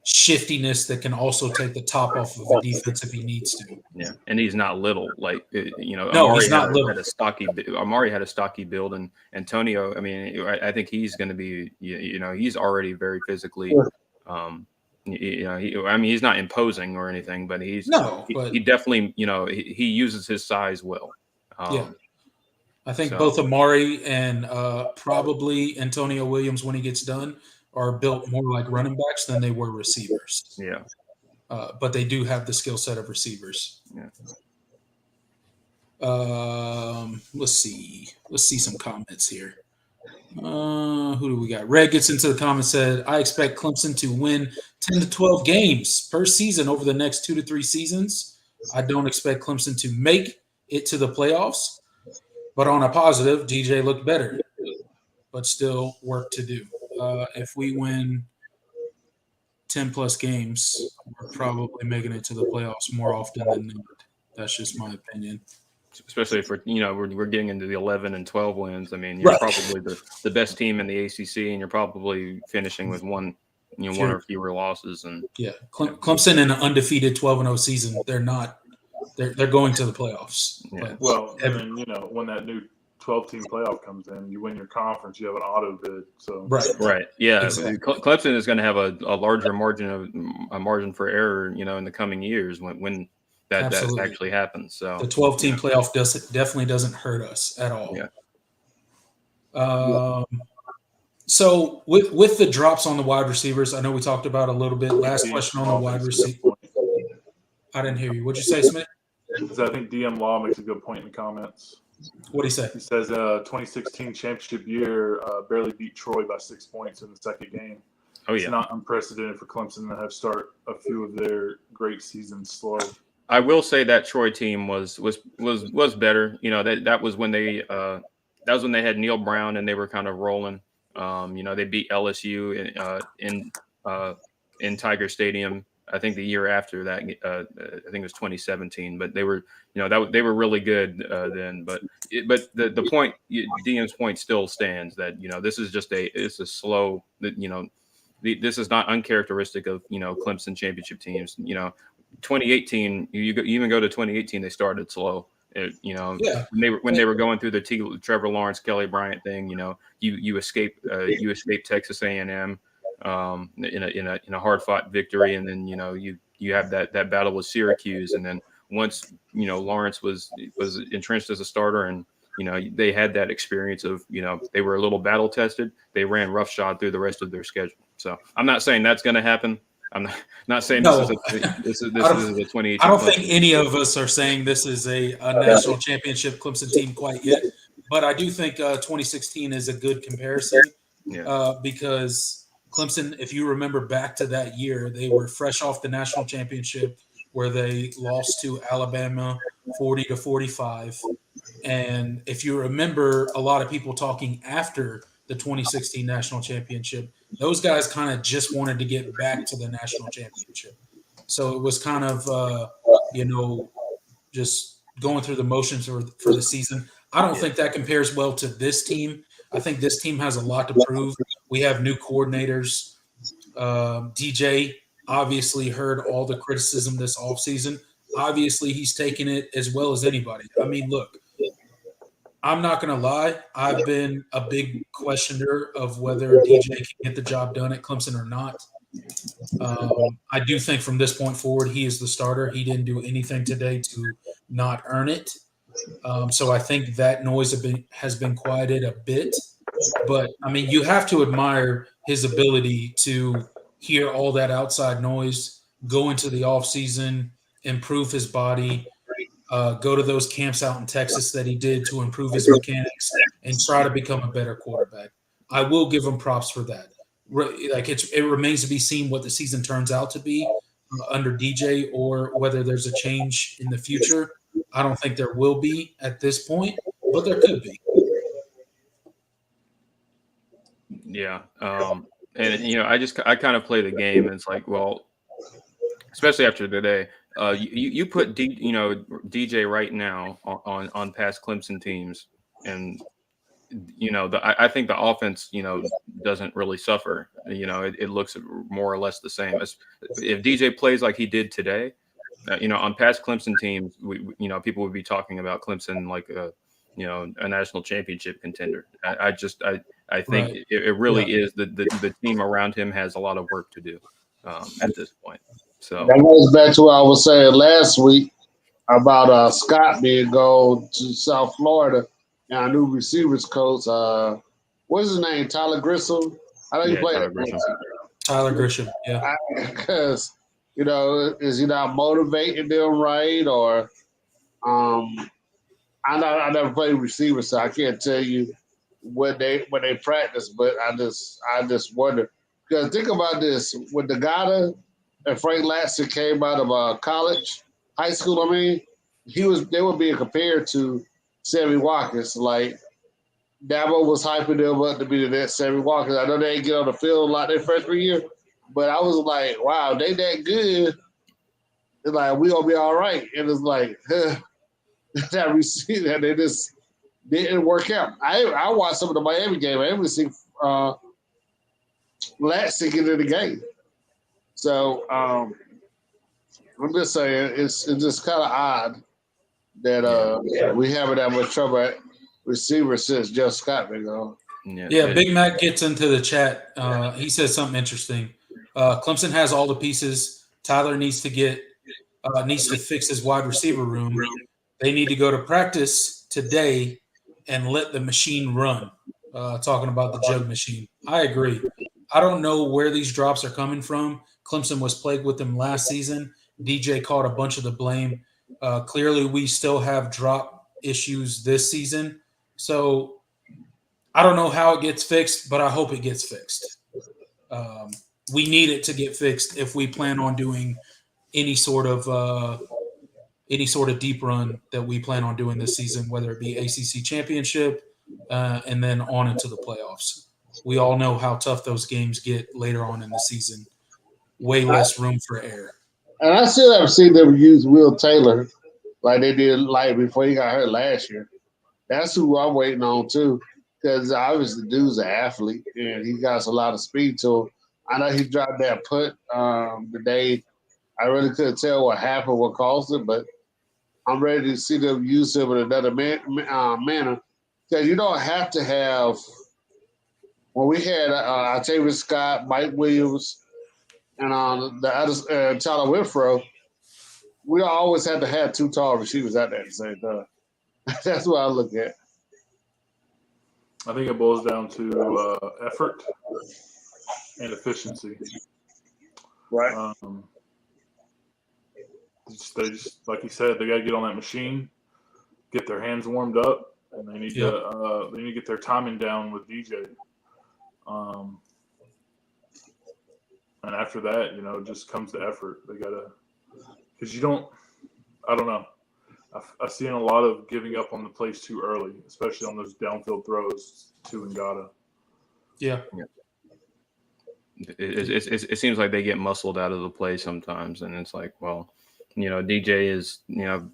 Speaker 1: shiftiness that can also take the top off of a defense if he needs to.
Speaker 4: Yeah, and he's not little. Like
Speaker 1: no,
Speaker 4: Amari
Speaker 1: he's not little.
Speaker 4: Amari had a stocky build, and Antonio. I mean, I think he's going to be. He's already very physically. He's not imposing or anything, but he definitely. He uses his size well.
Speaker 1: I think both Amari and probably Antonio Williams, when he gets done, are built more like running backs than they were receivers.
Speaker 4: Yeah.
Speaker 1: But they do have the skill set of receivers.
Speaker 4: Yeah.
Speaker 1: Let's see some comments here. Who do we got? Red gets into the comments, said, I expect Clemson to win 10 to 12 games per season over the next 2 to 3 seasons. I don't expect Clemson to make it to the playoffs, but on a positive, DJ looked better, but still work to do. If we win 10 plus games, we're probably making it to the playoffs more often than not. That's just my opinion.
Speaker 4: Especially if we're getting into the 11 and 12 wins. I mean, you're probably the best team in the ACC, and you're probably finishing with one or fewer losses. And
Speaker 1: Clemson in an undefeated 12-0 season, they're not. They're going to the playoffs.
Speaker 4: Yeah.
Speaker 3: Well, and then when that new 12-team playoff comes in, you win your conference, you have an auto bid. So
Speaker 4: right, yeah.
Speaker 1: Exactly.
Speaker 4: Clemson is going to have a larger margin for error, in the coming years when that actually happens. So
Speaker 1: the 12-team playoff definitely doesn't hurt us at all.
Speaker 4: Yeah.
Speaker 1: So with the drops on the wide receivers, I know we talked about a little bit. Last question on the wide receiver. I didn't hear you. What'd you say, Smith?
Speaker 3: I think DM Law makes a good point in the comments.
Speaker 1: What'd he say?
Speaker 3: He says 2016 championship year barely beat Troy by 6 points in the second game.
Speaker 4: Oh, yeah.
Speaker 3: It's not unprecedented for Clemson to have start a few of their great seasons slow.
Speaker 4: I will say that Troy team was better. That was when they had Neil Brown and they were kind of rolling. They beat LSU in Tiger Stadium. I think the year after that, I think it was 2017. But they were, they were really good then. But the point, DM's point still stands that this is just it's a slow. This is not uncharacteristic of Clemson championship teams. 2018, you even go to 2018, they started slow. When they were going through the Trevor Lawrence, Kelly Bryant thing, you escape Texas A&M. In a hard fought victory, and then you have that battle with Syracuse, and then once Lawrence was entrenched as a starter, and they had that experience of they were a little battle tested. They ran roughshod through the rest of their schedule. So I'm not saying that's going to happen. I'm not saying this is a 2018.
Speaker 1: I don't think any of us are saying this is a national championship Clemson team quite yet, but I do think 2016 is a good comparison because Clemson, if you remember back to that year, they were fresh off the national championship where they lost to Alabama 40-45. And if you remember a lot of people talking after the 2016 national championship, those guys kind of just wanted to get back to the national championship. So it was kind of, just going through the motions for the season. I don't think that compares well to this team. I think this team has a lot to prove. We have new coordinators. DJ obviously heard all the criticism this offseason. Obviously, he's taken it as well as anybody. I mean, look, I'm not going to lie. I've been a big questioner of whether DJ can get the job done at Clemson or not. I do think from this point forward, he is the starter. He didn't do anything today to not earn it. So I think that noise has been quieted a bit. But I mean, you have to admire his ability to hear all that outside noise, go into the off season, improve his body, go to those camps out in Texas that he did to improve his mechanics and try to become a better quarterback. I will give him props for that. Like it remains to be seen what the season turns out to be under DJ or whether there's a change in the future. I don't think there will be at this point, but there could be.
Speaker 4: Yeah. And I kind of play the game, and it's like, well, especially after today, you put DJ right now on past Clemson teams, and I think the offense doesn't really suffer. It looks more or less the same as if DJ plays like he did today. On past Clemson teams, people would be talking about Clemson like a national championship contender. I think
Speaker 1: Right.
Speaker 4: it really is the team around him has a lot of work to do at this point. So
Speaker 2: That goes back to what I was saying last week about Scott being go to South Florida and our new receivers coach. What's his name? Tyler Grissom. I know he played
Speaker 4: Tyler
Speaker 2: at
Speaker 4: Grisham.
Speaker 1: Tyler Grisham. Yeah.
Speaker 2: because is he not motivating them right or I never played receiver, so I can't tell you when they practice, but I just wonder because think about this: when the Gata and Frank Latson came out of college, high school, I mean, they were being compared to Sammy Watkins. Like Dabo was hyping them up to be the next Sammy Watkins. I know they didn't get on the field a lot their freshman year, but I was like, wow, they that good. It's like we gonna be all right, and it's like that receiver they just didn't work out. I watched some of the Miami game. I didn't see Latson get in the game. So I'm just saying it's just kind of odd that we haven't that much trouble at receiver since Jeff Scott been gone.
Speaker 1: Yeah, Big Mac gets into the chat. He says something interesting. Clemson has all the pieces. Tyler needs to fix his wide receiver room. They need to go to practice today and let the machine run. Talking about the jug machine. I agree. I don't know where these drops are coming from. Clemson was plagued with them last season. DJ caught a bunch of the blame. Clearly, we still have drop issues this season. So I don't know how it gets fixed, but I hope it gets fixed. We need it to get fixed if we plan on doing any sort of deep run that we plan on doing this season, whether it be ACC championship and then on into the playoffs. We all know how tough those games get later on in the season. Way less room for error.
Speaker 2: And I still haven't seen them use Will Taylor like they did like before he got hurt last year. That's who I'm waiting on too, because obviously the dude's an athlete and he got a lot of speed to him. I know he dropped that punt the day. I really couldn't tell what happened, what caused it, but I'm ready to see them use him in another manner. Because you don't have to have. When we had Octavius Scott, Mike Williams, and the other Tyler Winfro, we always had to have two tall receivers out there at the same time. That's what I look at.
Speaker 3: I think it boils down to effort and efficiency.
Speaker 2: Right.
Speaker 3: They just, like you said, they got to get on that machine, get their hands warmed up, and they need to get their timing down with DJ. And after that, it just comes to effort. They gotta, because I don't know. I've seen a lot of giving up on the plays too early, especially on those downfield throws to Ngata.
Speaker 1: Yeah.
Speaker 4: It seems like they get muscled out of the play sometimes, and it's like, well, DJ is,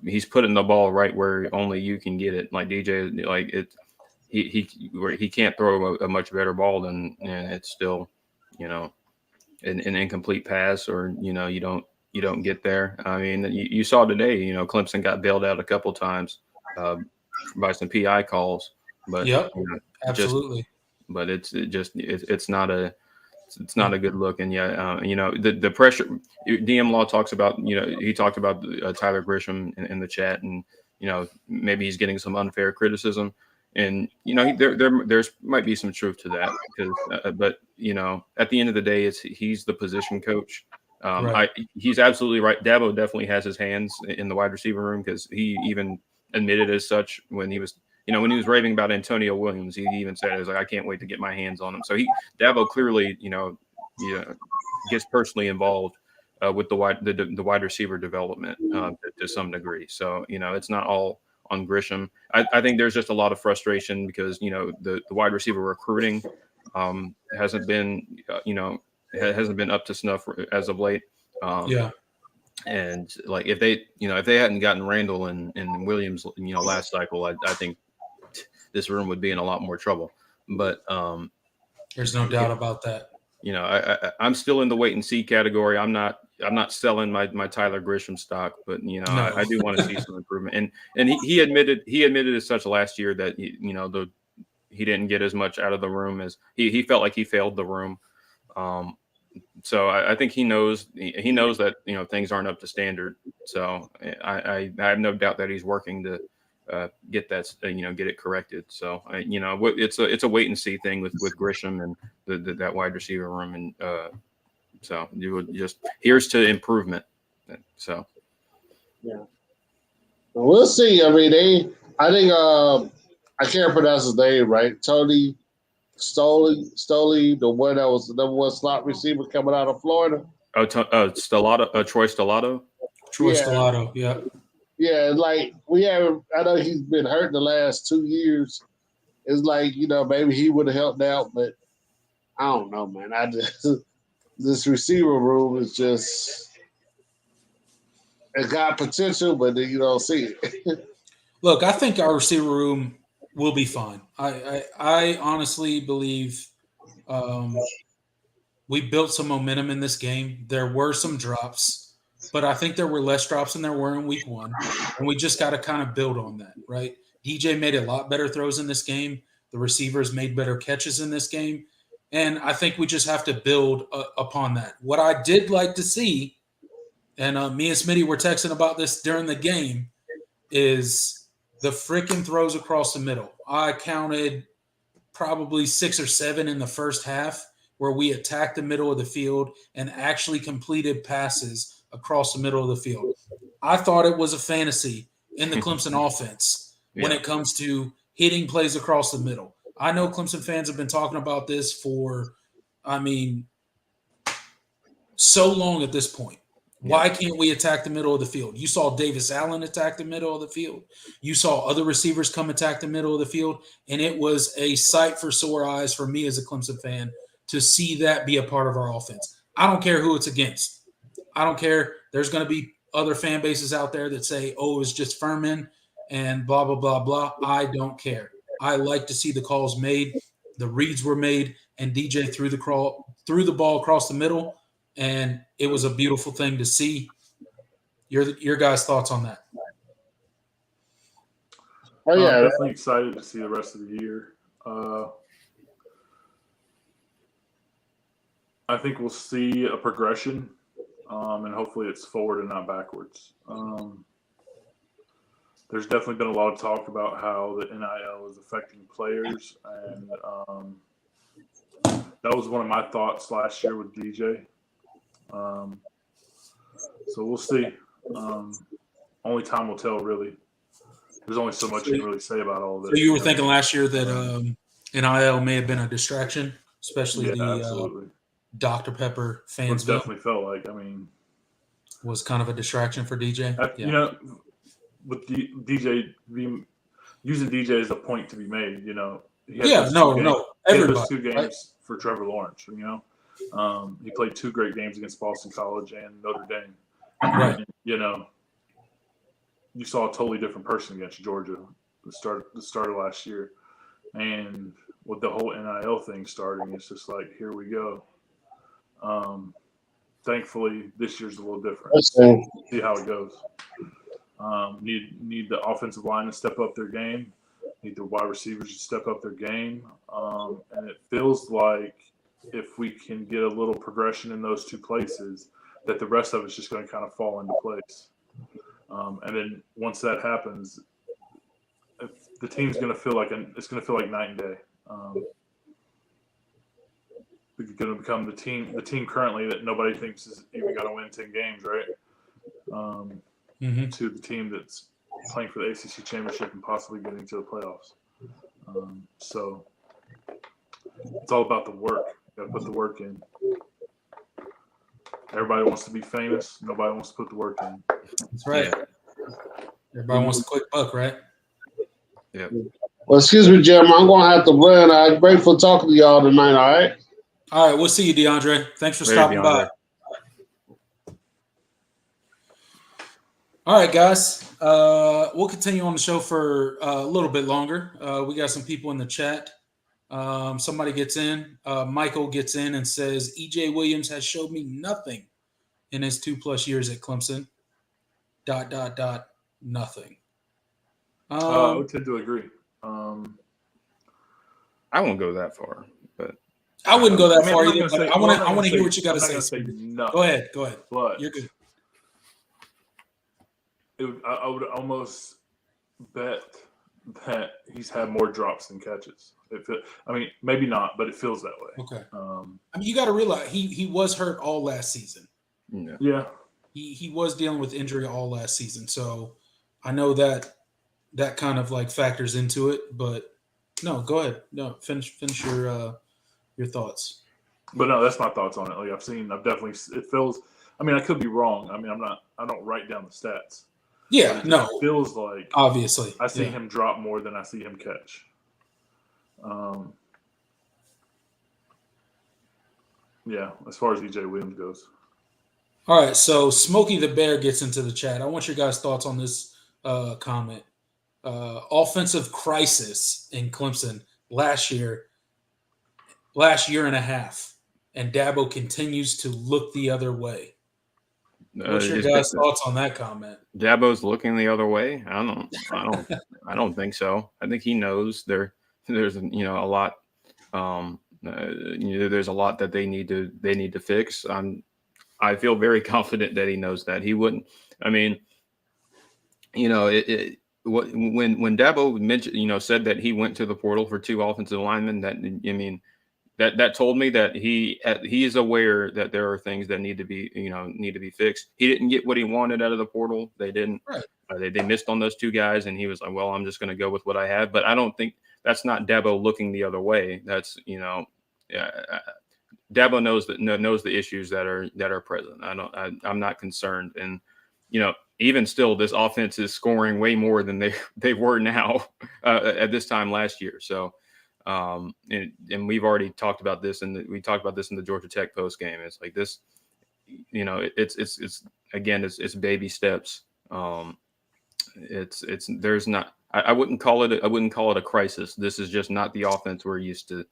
Speaker 4: he's putting the ball right where only you can get it. Like DJ, like he can't throw a much better ball than, and it's still, an incomplete pass, or you don't get there. I mean, you saw today, Clemson got bailed out a couple times by some PI calls, but
Speaker 2: absolutely.
Speaker 4: But it's not a good look. And the pressure. DM Law talks about, he talked about Tyler Grisham in the chat, and maybe he's getting some unfair criticism. And there's might be some truth to that because, but at the end of the day, he's the position coach.
Speaker 1: Right.
Speaker 4: He's absolutely right. Dabo definitely has his hands in the wide receiver room because he even admitted as such when he was when he was raving about Antonio Williams. He even said, "I was like, I can't wait to get my hands on him." So Dabo clearly gets personally involved with the wide receiver development to some degree. So it's not all on Grisham. I think there's just a lot of frustration because the wide receiver recruiting hasn't been hasn't been up to snuff as of late.
Speaker 1: Yeah.
Speaker 4: And like if they hadn't gotten Randall and Williams last cycle, I think this room would be in a lot more trouble. But
Speaker 1: there's no doubt about that.
Speaker 4: I'm still in the wait and see category. I'm not selling my Tyler Grisham stock, but no. I do want to see some improvement. And he admitted as such last year that he didn't get as much out of the room as he felt like he failed the room. So I think he knows that things aren't up to standard. So I have no doubt that he's working to get that get it corrected. So it's a wait and see thing with Grisham and that wide receiver room, and so you would just here's to improvement. So
Speaker 2: yeah, we'll see. I mean, I think I can't pronounce his name right. Tony Stoley, the one that was the number one slot receiver coming out of Florida.
Speaker 4: Stellato, Troy Stellato.
Speaker 1: Stellato, yeah.
Speaker 2: Yeah, like I know he's been hurt the last 2 years. It's like, maybe he would have helped out, but I don't know, man. This receiver room is just, it got potential, but then you don't see it.
Speaker 1: Look, I think our receiver room will be fine. I honestly believe we built some momentum in this game. There were some drops, but I think there were less drops than there were in week one. And we just got to kind of build on that, right? DJ made a lot better throws in this game. The receivers made better catches in this game. And I think we just have to build upon that. What I did like to see, and me and Smitty were texting about this during the game, is the freaking throws across the middle. I counted probably 6 or 7 in the first half where we attacked the middle of the field and actually completed passes across the middle of the field. I thought it was a fantasy in the Clemson offense when it comes to hitting plays across the middle. I know Clemson fans have been talking about this for, so long at this point. Why can't we attack the middle of the field? You saw Davis Allen attack the middle of the field. You saw other receivers come attack the middle of the field, and it was a sight for sore eyes for me as a Clemson fan to see that be a part of our offense. I don't care who it's against. I don't care. There's going to be other fan bases out there that say, oh, it's just Furman and blah, blah, blah, blah. I don't care. I like to see the calls made, the reads were made, and DJ threw the ball across the middle, and it was a beautiful thing to see. Your guys' thoughts on that?
Speaker 2: Oh yeah,
Speaker 3: I'm definitely excited to see the rest of the year. I think we'll see a progression, and hopefully it's forward and not backwards. There's definitely been a lot of talk about how the NIL is affecting players, and that was one of my thoughts last year with DJ. So we'll see. Only time will tell, really. There's only so much you can really say about all of this.
Speaker 1: So you were thinking last year that NIL may have been a distraction, especially the Dr. Pepper fans.
Speaker 3: It definitely felt like,
Speaker 1: was kind of a distraction for DJ.
Speaker 3: With DJ using DJ as a point to be made, he
Speaker 1: had
Speaker 3: those 2 games for Trevor Lawrence. He played 2 great games against Boston College and Notre Dame.
Speaker 1: Right.
Speaker 3: And, you saw a totally different person against Georgia the start of last year, and with the whole NIL thing starting, it's just like, here we go. Thankfully, this year's a little different. See how it goes. Need the offensive line to step up their game. Need the wide receivers to step up their game. And it feels like if we can get a little progression in those 2 places, that the rest of it's just going to kind of fall into place. And then once that happens, the team's going to feel like it's going to feel like night and day. We're going to become the team currently that nobody thinks is even going to win 10 games, right? To the team that's playing for the ACC championship and possibly getting to the playoffs. So it's all about the work. You got to put the work in. Everybody wants to be famous. Nobody wants to put the work in.
Speaker 1: That's right. Everybody wants a quick buck, right?
Speaker 4: Yeah.
Speaker 2: Well, excuse me, Jeremy. I'm going to have to run. I'm grateful talking to y'all tonight, all right?
Speaker 1: All right. We'll see you, DeAndre. Thanks for stopping by. All right, guys. We'll continue on the show for a little bit longer. We got some people in the chat. Somebody gets in. Michael gets in and says, E.J. Williams has showed me nothing in his 2+ years at Clemson. ... Nothing.
Speaker 3: I would tend to agree.
Speaker 4: I won't go that far, but
Speaker 1: I wouldn't go that far
Speaker 3: I'm not
Speaker 1: either.
Speaker 3: gonna say-
Speaker 1: I want
Speaker 3: I'm not
Speaker 1: to hear
Speaker 3: gonna
Speaker 1: what you got to
Speaker 3: I'm not
Speaker 1: say.
Speaker 3: gonna say nothing,
Speaker 1: Go ahead.
Speaker 3: But
Speaker 1: You're good.
Speaker 3: I would almost bet that he's had more drops than catches. Maybe not, but it feels that way.
Speaker 1: Okay. You got to realize he was hurt all last season.
Speaker 3: Yeah.
Speaker 1: He was dealing with injury all last season, so I know that kind of like factors into it. But no, go ahead. No, finish your thoughts.
Speaker 3: But no, that's my thoughts on it. Like I've definitely. It feels. I could be wrong. I don't write down the stats.
Speaker 1: Yeah, no.
Speaker 3: It feels like
Speaker 1: obviously
Speaker 3: I see him drop more than I see him catch. Yeah, as far as E.J. Williams goes.
Speaker 1: All right, so Smokey the Bear gets into the chat. I want your guys' thoughts on this comment. Offensive crisis in Clemson last year and a half, and Dabo continues to look the other way. What's your guys' thoughts on that comment?
Speaker 4: Dabo's looking the other way. I don't think so. I think he knows there's a lot. There's a lot that they need to fix. I feel very confident that he knows that. He wouldn't. When Dabo mentioned, said that he went to the portal for 2 offensive linemen, that told me that he is aware that there are things that need to be fixed. He didn't get what he wanted out of the portal. They didn't.
Speaker 1: Right.
Speaker 4: They missed on those 2 guys, and he was like, "Well, I'm just going to go with what I have." But I don't think that's not Dabo looking the other way. That's Dabo knows the issues that are present. I'm not concerned, and even still, this offense is scoring way more than they were now at this time last year. So, and we've already talked about this, and we talked about this in the Georgia Tech post game. It's like this, it's baby steps. There's not. I wouldn't call it a crisis. This is just not the offense we're used to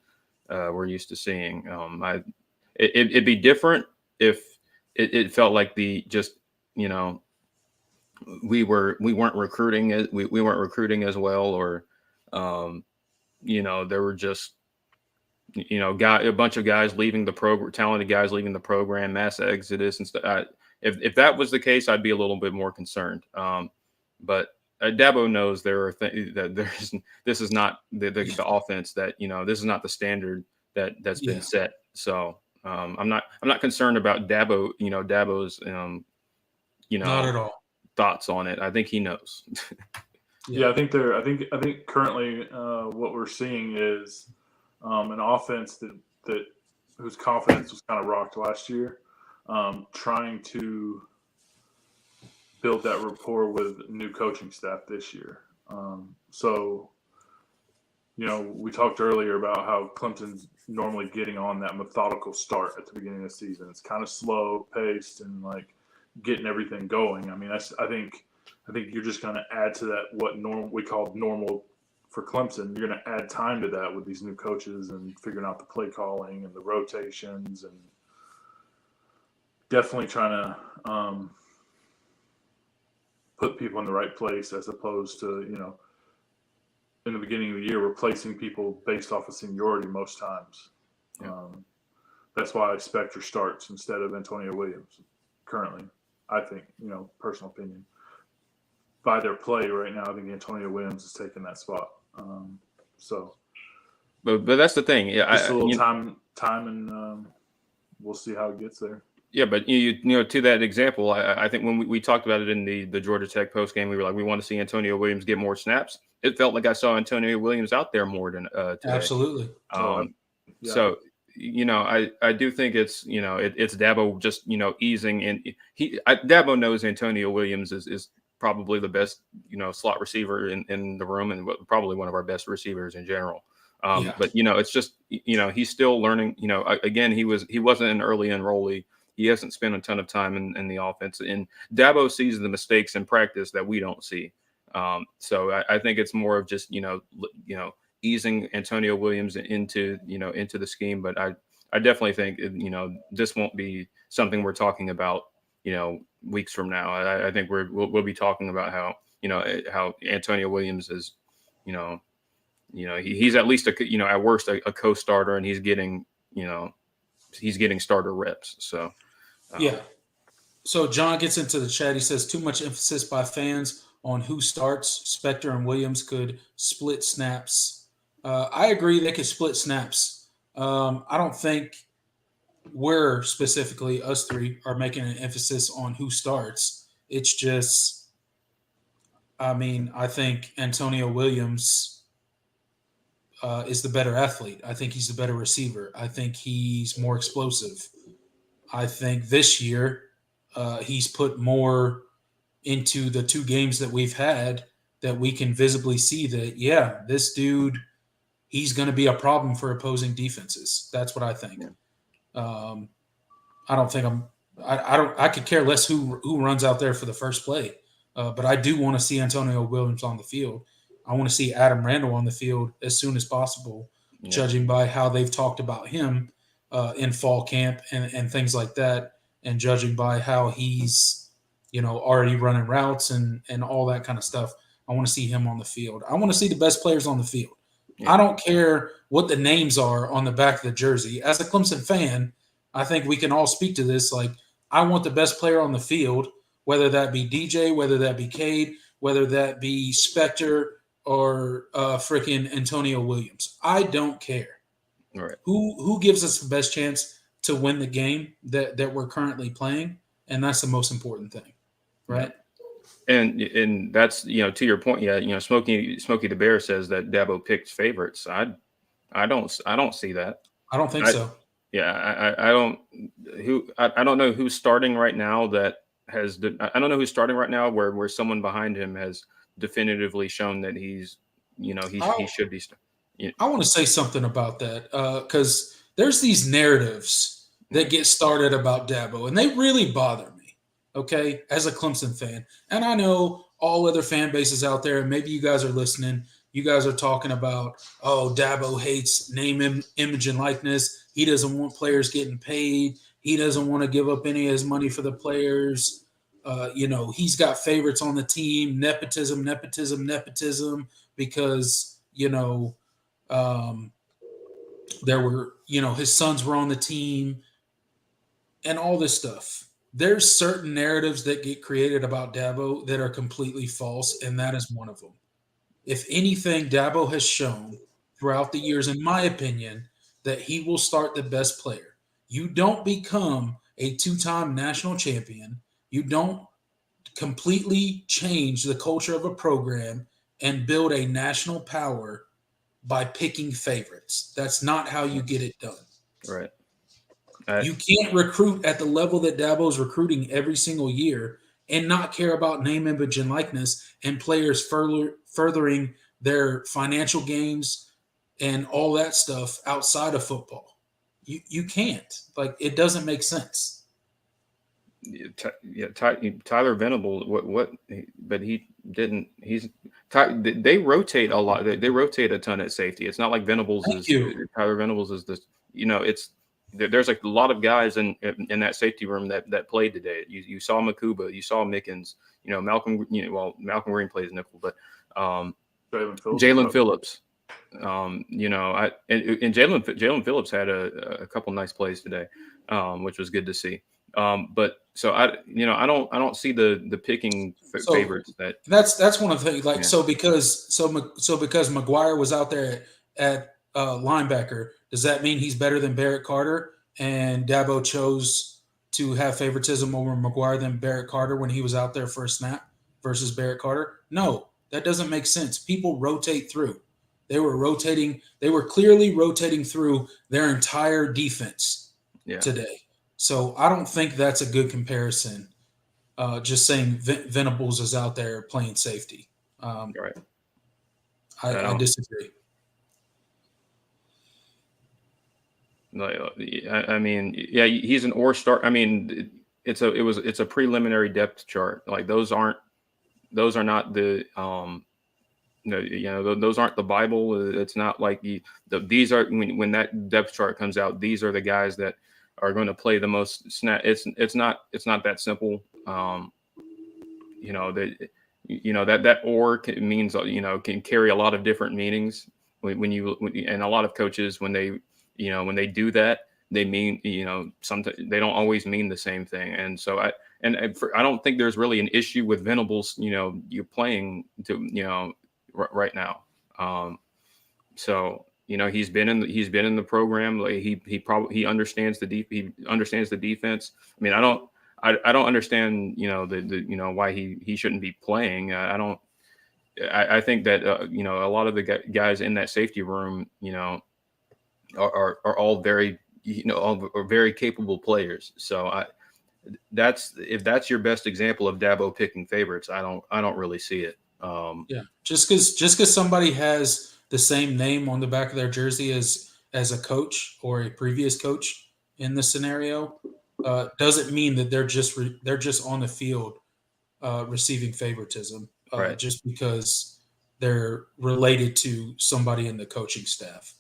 Speaker 4: seeing. It'd be different if it felt like we weren't recruiting as well, or there were just a bunch of guys leaving the program, talented guys leaving the program, mass exodus and stuff. If that was the case, I'd be a little bit more concerned. But Dabo knows there are things that this is not the offense that this is not the standard that's been set. So I'm not concerned about Dabo. Dabo's
Speaker 1: not at all
Speaker 3: thoughts on it. I think he knows. I think currently what we're seeing is an offense that whose confidence was kind of rocked last year, trying to build that rapport with new coaching staff this year. We talked earlier about how Clemson's normally getting on that methodical start at the beginning of the season. It's kind of slow paced and like getting everything going. I think you're just going to add to that what we call normal for Clemson. You're going to add time to that with these new coaches and figuring out the play calling and the rotations, and definitely trying to put people in the right place, as opposed to in the beginning of the year replacing people based off of seniority most times. That's why Spector starts instead of Antonio Williams currently. I think, personal opinion. by their play right now, I think Antonio Williams is taking that spot.
Speaker 4: But that's the thing. Yeah,
Speaker 3: just a little time, and we'll see how it gets there.
Speaker 4: Yeah, but you know, to that example, I think when we talked about it in the Georgia Tech post game, we were like, we want to see Antonio Williams get more snaps. It felt like I saw Antonio Williams out there more than today.
Speaker 1: Absolutely.
Speaker 3: Yeah.
Speaker 4: So, you know, I do think it's, you know, it's Dabo just, you know, easing in. Dabo knows Antonio Williams is probably the best, you know, slot receiver in the room, and probably one of our best receivers in general. But, you know, it's just, you know, he's still learning. You know, again, he wasn't an early enrollee. He hasn't spent a ton of time in the offense, and Dabo sees the mistakes in practice that we don't see. So I think it's more of just, you know, easing Antonio Williams into the scheme. But I definitely think, you know, this won't be something we're talking about, you know, weeks from now. I think we'll be talking about how, you know, how Antonio Williams is, you know, he's at least at worst a co-starter, and he's getting starter reps. So.
Speaker 1: Yeah. So John gets into the chat. He says too much emphasis by fans on who starts. Spector and Williams could split snaps. I agree they could split snaps. I don't think we're specifically, us three, are making an emphasis on who starts. It's just, I mean, I think Antonio Williams is the better athlete. I think he's the better receiver. I think he's more explosive. I think this year he's put more into the two games that we've had that we can visibly see that, yeah, this dude, he's going to be a problem for opposing defenses. That's what I think. I don't think I could care less who runs out there for the first play. But I do want to see Antonio Williams on the field. I want to see Adam Randall on the field as soon as possible, judging by how they've talked about him in fall camp and things like that, and judging by how he's, you know, already running routes and all that kind of stuff. I want to see him on the field. I want to see the best players on the field. Yeah. I don't care what the names are on the back of the jersey. As a Clemson fan, I think we can all speak to this. Like, I want the best player on the field, whether that be DJ, whether that be Cade, whether that be Spector or freaking Antonio Williams. I don't care.
Speaker 4: Right.
Speaker 1: Who gives us the best chance to win the game that we're currently playing, and that's the most important thing, right?
Speaker 4: And that's, you know, to your point, yeah, you know, Smokey the Bear says that Dabo picked favorites. I don't see that.
Speaker 1: I don't think so.
Speaker 4: Yeah, I don't know who's starting right now that has. I don't know who's starting right now where someone behind him has definitively shown that he's, you know, he should be.
Speaker 1: I want to say something about that because there's these narratives that get started about Dabo, and they really bother me, okay, as a Clemson fan. And I know all other fan bases out there, and maybe you guys are listening, you guys are talking about, oh, Dabo hates name, image, and likeness. He doesn't want players getting paid. He doesn't want to give up any of his money for the players. You know, he's got favorites on the team, nepotism, because, you know, there were, you know, his sons were on the team and all this stuff. There's certain narratives that get created about Dabo that are completely false, and that is one of them. If anything, Dabo has shown throughout the years, in my opinion, that he will start the best player. You don't become a two-time national champion. You don't completely change the culture of a program and build a national power by picking favorites. That's not how you get it done.
Speaker 4: Right.
Speaker 1: You can't recruit at the level that Dabo's recruiting every single year and not care about name, image, and likeness and players furthering their financial gains and all that stuff outside of football. You can't. Like, it doesn't make sense.
Speaker 4: Yeah, Tyler Venable. What? But he didn't. They rotate a lot. They rotate a ton at safety. It's not like Venables Tyler Venables is this. You know, there's like a lot of guys in that safety room that played today. You saw Makuba, you saw Mickens. You know, Malcolm. You know, well, Malcolm Green plays nickel, but Jalen Phillips. You know, and Jalen Phillips had a couple nice plays today, which was good to see. But so I don't see the picking favorites that.
Speaker 1: That's one of the things. Like,
Speaker 4: Yeah.
Speaker 1: so because McGuire was out there at linebacker, does that mean he's better than Barrett Carter? And Dabo chose to have favoritism over McGuire than Barrett Carter when he was out there for a snap versus Barrett Carter? No, that doesn't make sense. People rotate through. They were rotating. They were clearly rotating through their entire defense today. So I don't think that's a good comparison. Just saying Venables is out there playing safety.
Speaker 4: Right.
Speaker 1: I disagree.
Speaker 4: I mean, yeah, he's an or start. I mean, it's a preliminary depth chart. Like those are not the those aren't the Bible. It's not like these are when that depth chart comes out. These are the guys that are going to play the most snap. It's not that simple. That or means can carry a lot of different meanings and a lot of coaches when they do that, they mean sometimes they don't always mean the same thing. And so I don't think there's really an issue with Venables you're playing to right now. So he's been in the program. Like he understands he understands the defense. I mean, I don't understand why he shouldn't be playing. I think that a lot of the guys in that safety room are all very are very capable players. So if that's your best example of Dabo picking favorites, I don't really see it.
Speaker 1: Just because somebody has the same name on the back of their jersey as a coach or a previous coach in this scenario doesn't mean that they're just on the field receiving favoritism
Speaker 4: right.
Speaker 1: Just because they're related to somebody in the coaching staff.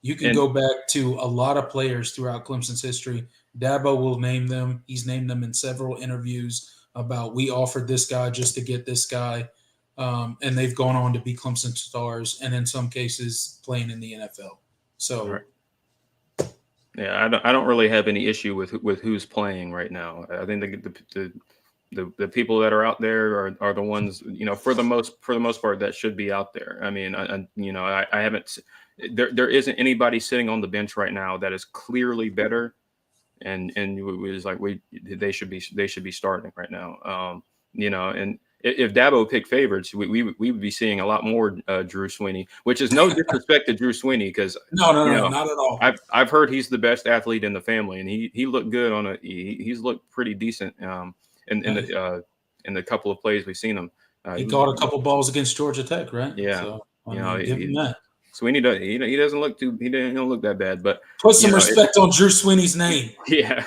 Speaker 1: You can go back to a lot of players throughout Clemson's history. Dabo will name them. He's named them in several interviews about we offered this guy just to get this guy. And they've gone on to be Clemson stars and in some cases playing in the NFL. So,
Speaker 4: right. Yeah, I don't really have any issue with who's playing right now. I think the people that are out there are the ones, for the most part that should be out there. I mean, I haven't. There isn't anybody sitting on the bench right now that is clearly better, and it was like they should be starting right now. And if Dabo picked favorites, we would be seeing a lot more Drew Sweeney, which is no disrespect to Drew Sweeney because
Speaker 1: no, not at all.
Speaker 4: I've heard he's the best athlete in the family, and he looked good he's looked pretty decent in the couple of plays we've seen him.
Speaker 1: He caught a couple balls against Georgia Tech, right?
Speaker 4: Yeah,
Speaker 1: so, give him that.
Speaker 4: Sweeney he doesn't look he don't look that bad, but
Speaker 1: put some respect on Drew Sweeney's name.
Speaker 4: Yeah.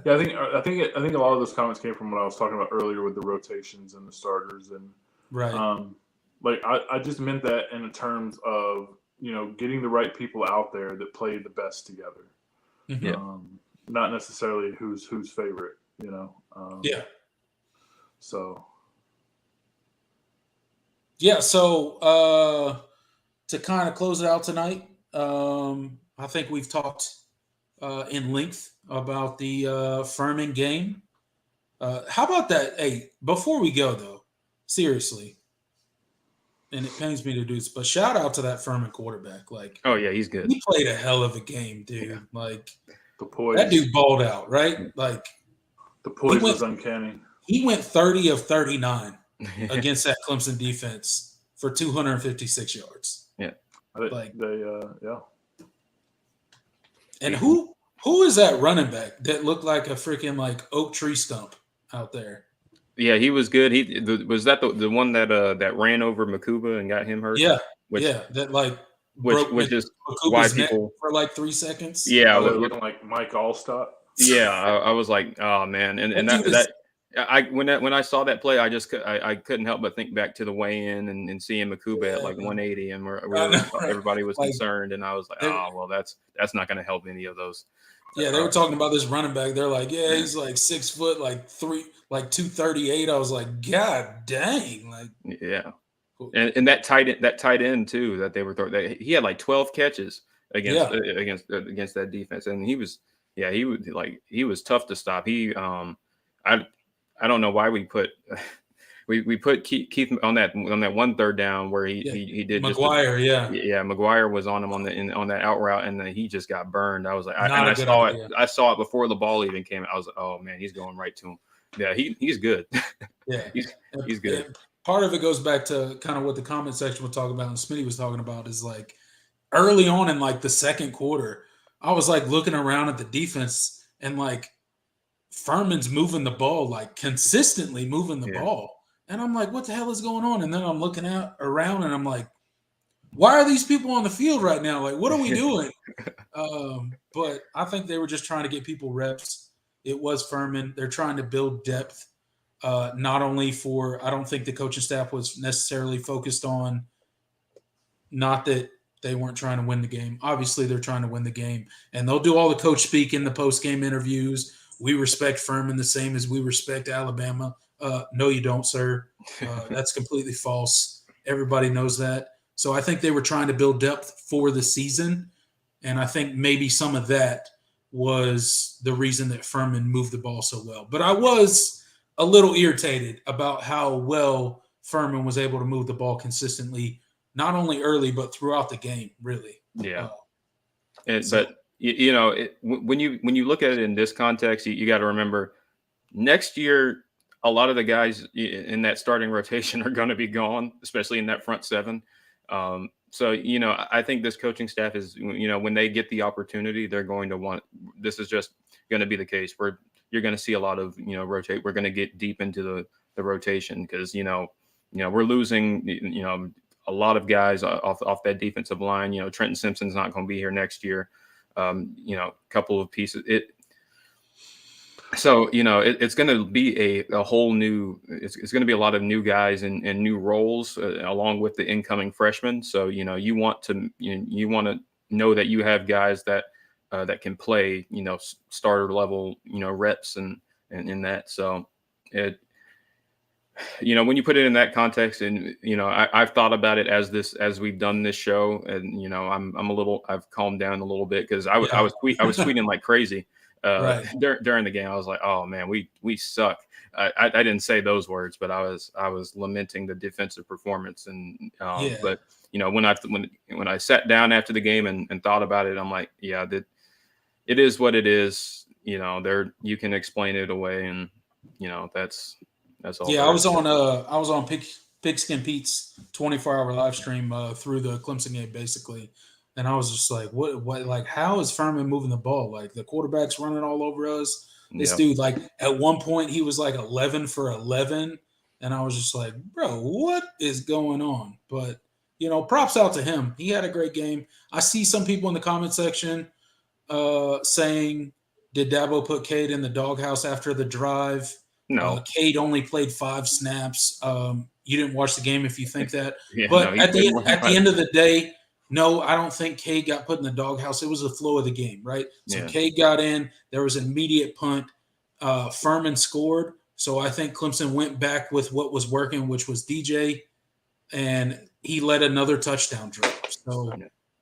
Speaker 3: Yeah, I think a lot of those comments came from what I was talking about earlier with the rotations and the starters and
Speaker 1: right.
Speaker 3: I just meant that in terms of getting the right people out there that play the best together.
Speaker 1: Mm-hmm.
Speaker 3: Not necessarily who's favorite.
Speaker 1: Yeah.
Speaker 3: So.
Speaker 1: Yeah. So to kind of close it out tonight, I think we've talked in length about the Furman game. How about that? Hey, before we go though, seriously, and it pains me to do this, but shout out to that Furman quarterback. Like,
Speaker 4: oh yeah, he's good.
Speaker 1: He played a hell of a game, dude. Yeah. Like,
Speaker 3: the poise.
Speaker 1: That dude balled out, right? Like,
Speaker 3: the poise was uncanny.
Speaker 1: He went 30 of 39 against that Clemson defense for 256 yards.
Speaker 4: Yeah,
Speaker 3: yeah.
Speaker 1: And who is that running back that looked like a freaking like oak tree stump out there?
Speaker 4: Yeah, he was good. Was that the one that ran over Makuba and got him hurt?
Speaker 1: Yeah, that like
Speaker 4: which is
Speaker 1: Makuba's why people for like 3 seconds.
Speaker 3: Yeah, looking like Mike Allstott.
Speaker 4: Yeah, I was like, oh man, and when I saw that play, I couldn't help but think back to the weigh-in and seeing Makuba at like 180, and everybody was concerned, and I was like, oh well, that's not going to help any of those.
Speaker 1: Yeah, they were talking about this running back. They're like, yeah, he's like 6 foot, like 238. I was like, God dang, like
Speaker 4: yeah. And that tight end too that they were throwing. He had like 12 catches against that defense, and he was Yeah, he was tough to stop. I don't know why we put we put Keith on that one third down where he did
Speaker 1: McGuire,
Speaker 4: McGuire was on him on that out route, and then he just got burned. I was like,
Speaker 1: Not a good idea.
Speaker 4: I saw it before the ball even came. I was like, oh man, he's going right to him. Yeah, he's good.
Speaker 1: Yeah,
Speaker 4: he's good.
Speaker 1: And part of it goes back to kind of what the comment section was talking about, and Smitty was talking about is like early on in like the second quarter, I was like looking around at the defense and like Furman's moving the ball, like consistently moving the ball. And I'm like, what the hell is going on? And then I'm looking around and I'm like, why are these people on the field right now? Like, what are we doing? But I think they were just trying to get people reps. It was Furman. They're trying to build depth. Not only I don't think the coaching staff was necessarily focused on, not that they weren't trying to win the game. Obviously, they're trying to win the game. And they'll do all the coach speak in the post-game interviews. We respect Furman the same as we respect Alabama. No, you don't, sir. That's completely false. Everybody knows that. So I think they were trying to build depth for the season. And I think maybe some of that was the reason that Furman moved the ball so well. But I was a little irritated about how well Furman was able to move the ball consistently, not only early, but throughout the game, really.
Speaker 4: Yeah. But when you look at it in this context, you got to remember next year, a lot of the guys in that starting rotation are going to be gone, especially in that front seven. So, I think this coaching staff is, when they get the opportunity, they're going to want, this is just going to be the case where you're going to see a lot of, rotate. We're going to get deep into the rotation because, we're losing, a lot of guys off that defensive line. Trenton Simpson's not going to be here next year. A couple of pieces. So, it's going to be a whole new, it's going to be a lot of new guys and new roles along with the incoming freshmen. So, you want to know that you have guys that can play, starter level, reps and in that. So when you put it in that context and, I've thought about it as we've done this show and, I've calmed down a little bit because I was tweeting like crazy.
Speaker 1: Right.
Speaker 4: During the game, I was like, "Oh man, we suck." I didn't say those words, but I was lamenting the defensive performance. And but when I sat down after the game and thought about it, I'm like, yeah, that it is what it is. You can explain it away, and that's all.
Speaker 1: Yeah, I was on Pigskin Pete's 24-hour live stream through the Clemson game, basically. And I was just like, what, like, how is Furman moving the ball? Like, the quarterback's running all over us. This dude, like, at one point, he was like 11 for 11. And I was just like, bro, what is going on? But, props out to him. He had a great game. I see some people in the comment section saying, did Dabo put Cade in the doghouse after the drive?
Speaker 4: No.
Speaker 1: Cade only played 5 snaps. You didn't watch the game if you think that.
Speaker 4: Yeah,
Speaker 1: but at the end of the day, no, I don't think Cade got put in the doghouse. It was the flow of the game, right? So Cade got in. There was an immediate punt. Furman scored. So I think Clemson went back with what was working, which was DJ, and he led another touchdown drive. So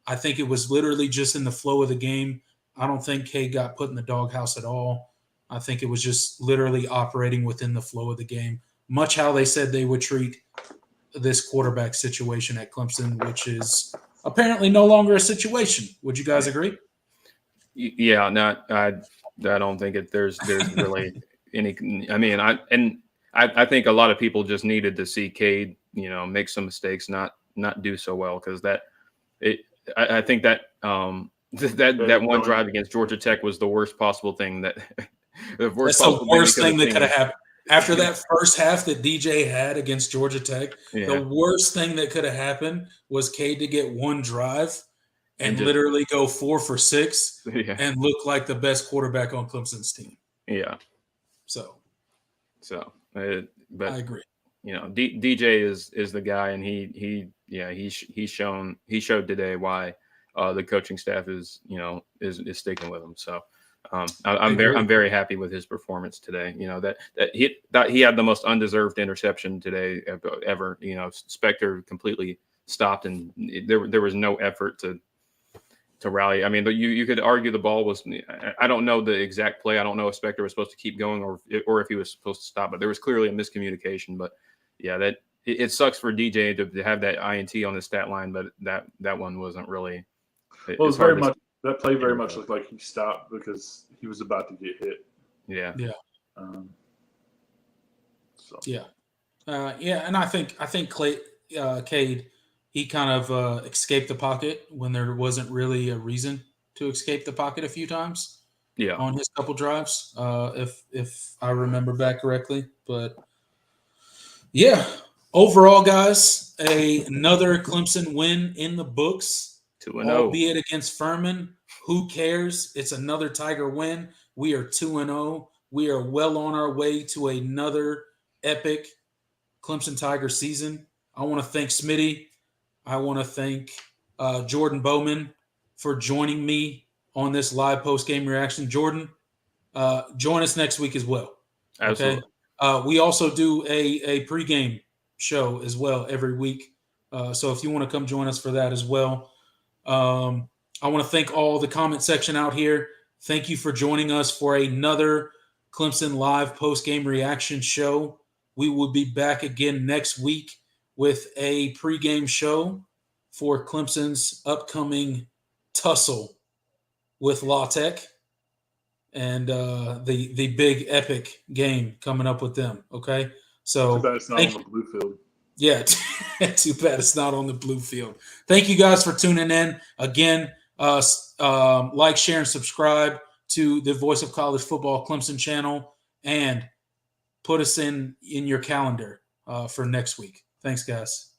Speaker 1: I think it was literally just in the flow of the game. I don't think Cade got put in the doghouse at all. I think it was just literally operating within the flow of the game, much how they said they would treat this quarterback situation at Clemson, which is – apparently no longer a situation. Would you guys agree?
Speaker 4: Yeah, I don't think there's really any. I mean, I think a lot of people just needed to see Cade, make some mistakes, not do so well because I think that that one drive against Georgia Tech was the worst possible thing that
Speaker 1: the worst thing that could have happened. After that first half that DJ had against Georgia Tech, the worst thing that could have happened was Cade to get one drive and literally go 4 for 6 and look like the best quarterback on Clemson's team.
Speaker 4: Yeah.
Speaker 1: But I agree.
Speaker 4: DJ is the guy, and he showed today why the coaching staff is sticking with him. So. I'm very happy with his performance today. That he had the most undeserved interception today ever. Spector completely stopped, and there was no effort rally. I mean, you could argue the ball was. I don't know the exact play. I don't know if Spector was supposed to keep going or if he was supposed to stop. But there was clearly a miscommunication. But yeah, that it sucks for DJ to have that INT on the stat line, but that one wasn't really.
Speaker 3: Well, it was very much that play. Very much looked like he stopped because he was about to get hit.
Speaker 4: Yeah.
Speaker 1: Yeah.
Speaker 3: So.
Speaker 1: Yeah. And I think Cade, he kind of escaped the pocket when there wasn't really a reason to escape the pocket a few times.
Speaker 4: Yeah.
Speaker 1: On his couple drives, if I remember back correctly. But yeah, overall, guys, another Clemson win in the books,
Speaker 4: 2-0,
Speaker 1: albeit against Furman. Who cares? It's another Tiger win. We are 2-0. We are well on our way to another epic Clemson Tiger season. I want to thank Smitty. I want to thank Jordan Bowman for joining me on this live post-game reaction. Jordan, join us next week as well.
Speaker 4: Absolutely.
Speaker 1: Okay? We also do a pregame show as well every week. So if you want to come join us for that as well. I want to thank all the comment section out here. Thank you for joining us for another Clemson live post-game reaction show. We will be back again next week with a pregame show for Clemson's upcoming tussle with La Tech and the big epic game coming up with them. Okay, so
Speaker 3: too bad it's not on the blue field.
Speaker 1: Yeah, too bad it's not on the blue field. Thank you guys for tuning in again. Like, share, and subscribe to the Voice of College Football Clemson channel, and put us in your calendar for next week. Thanks, guys.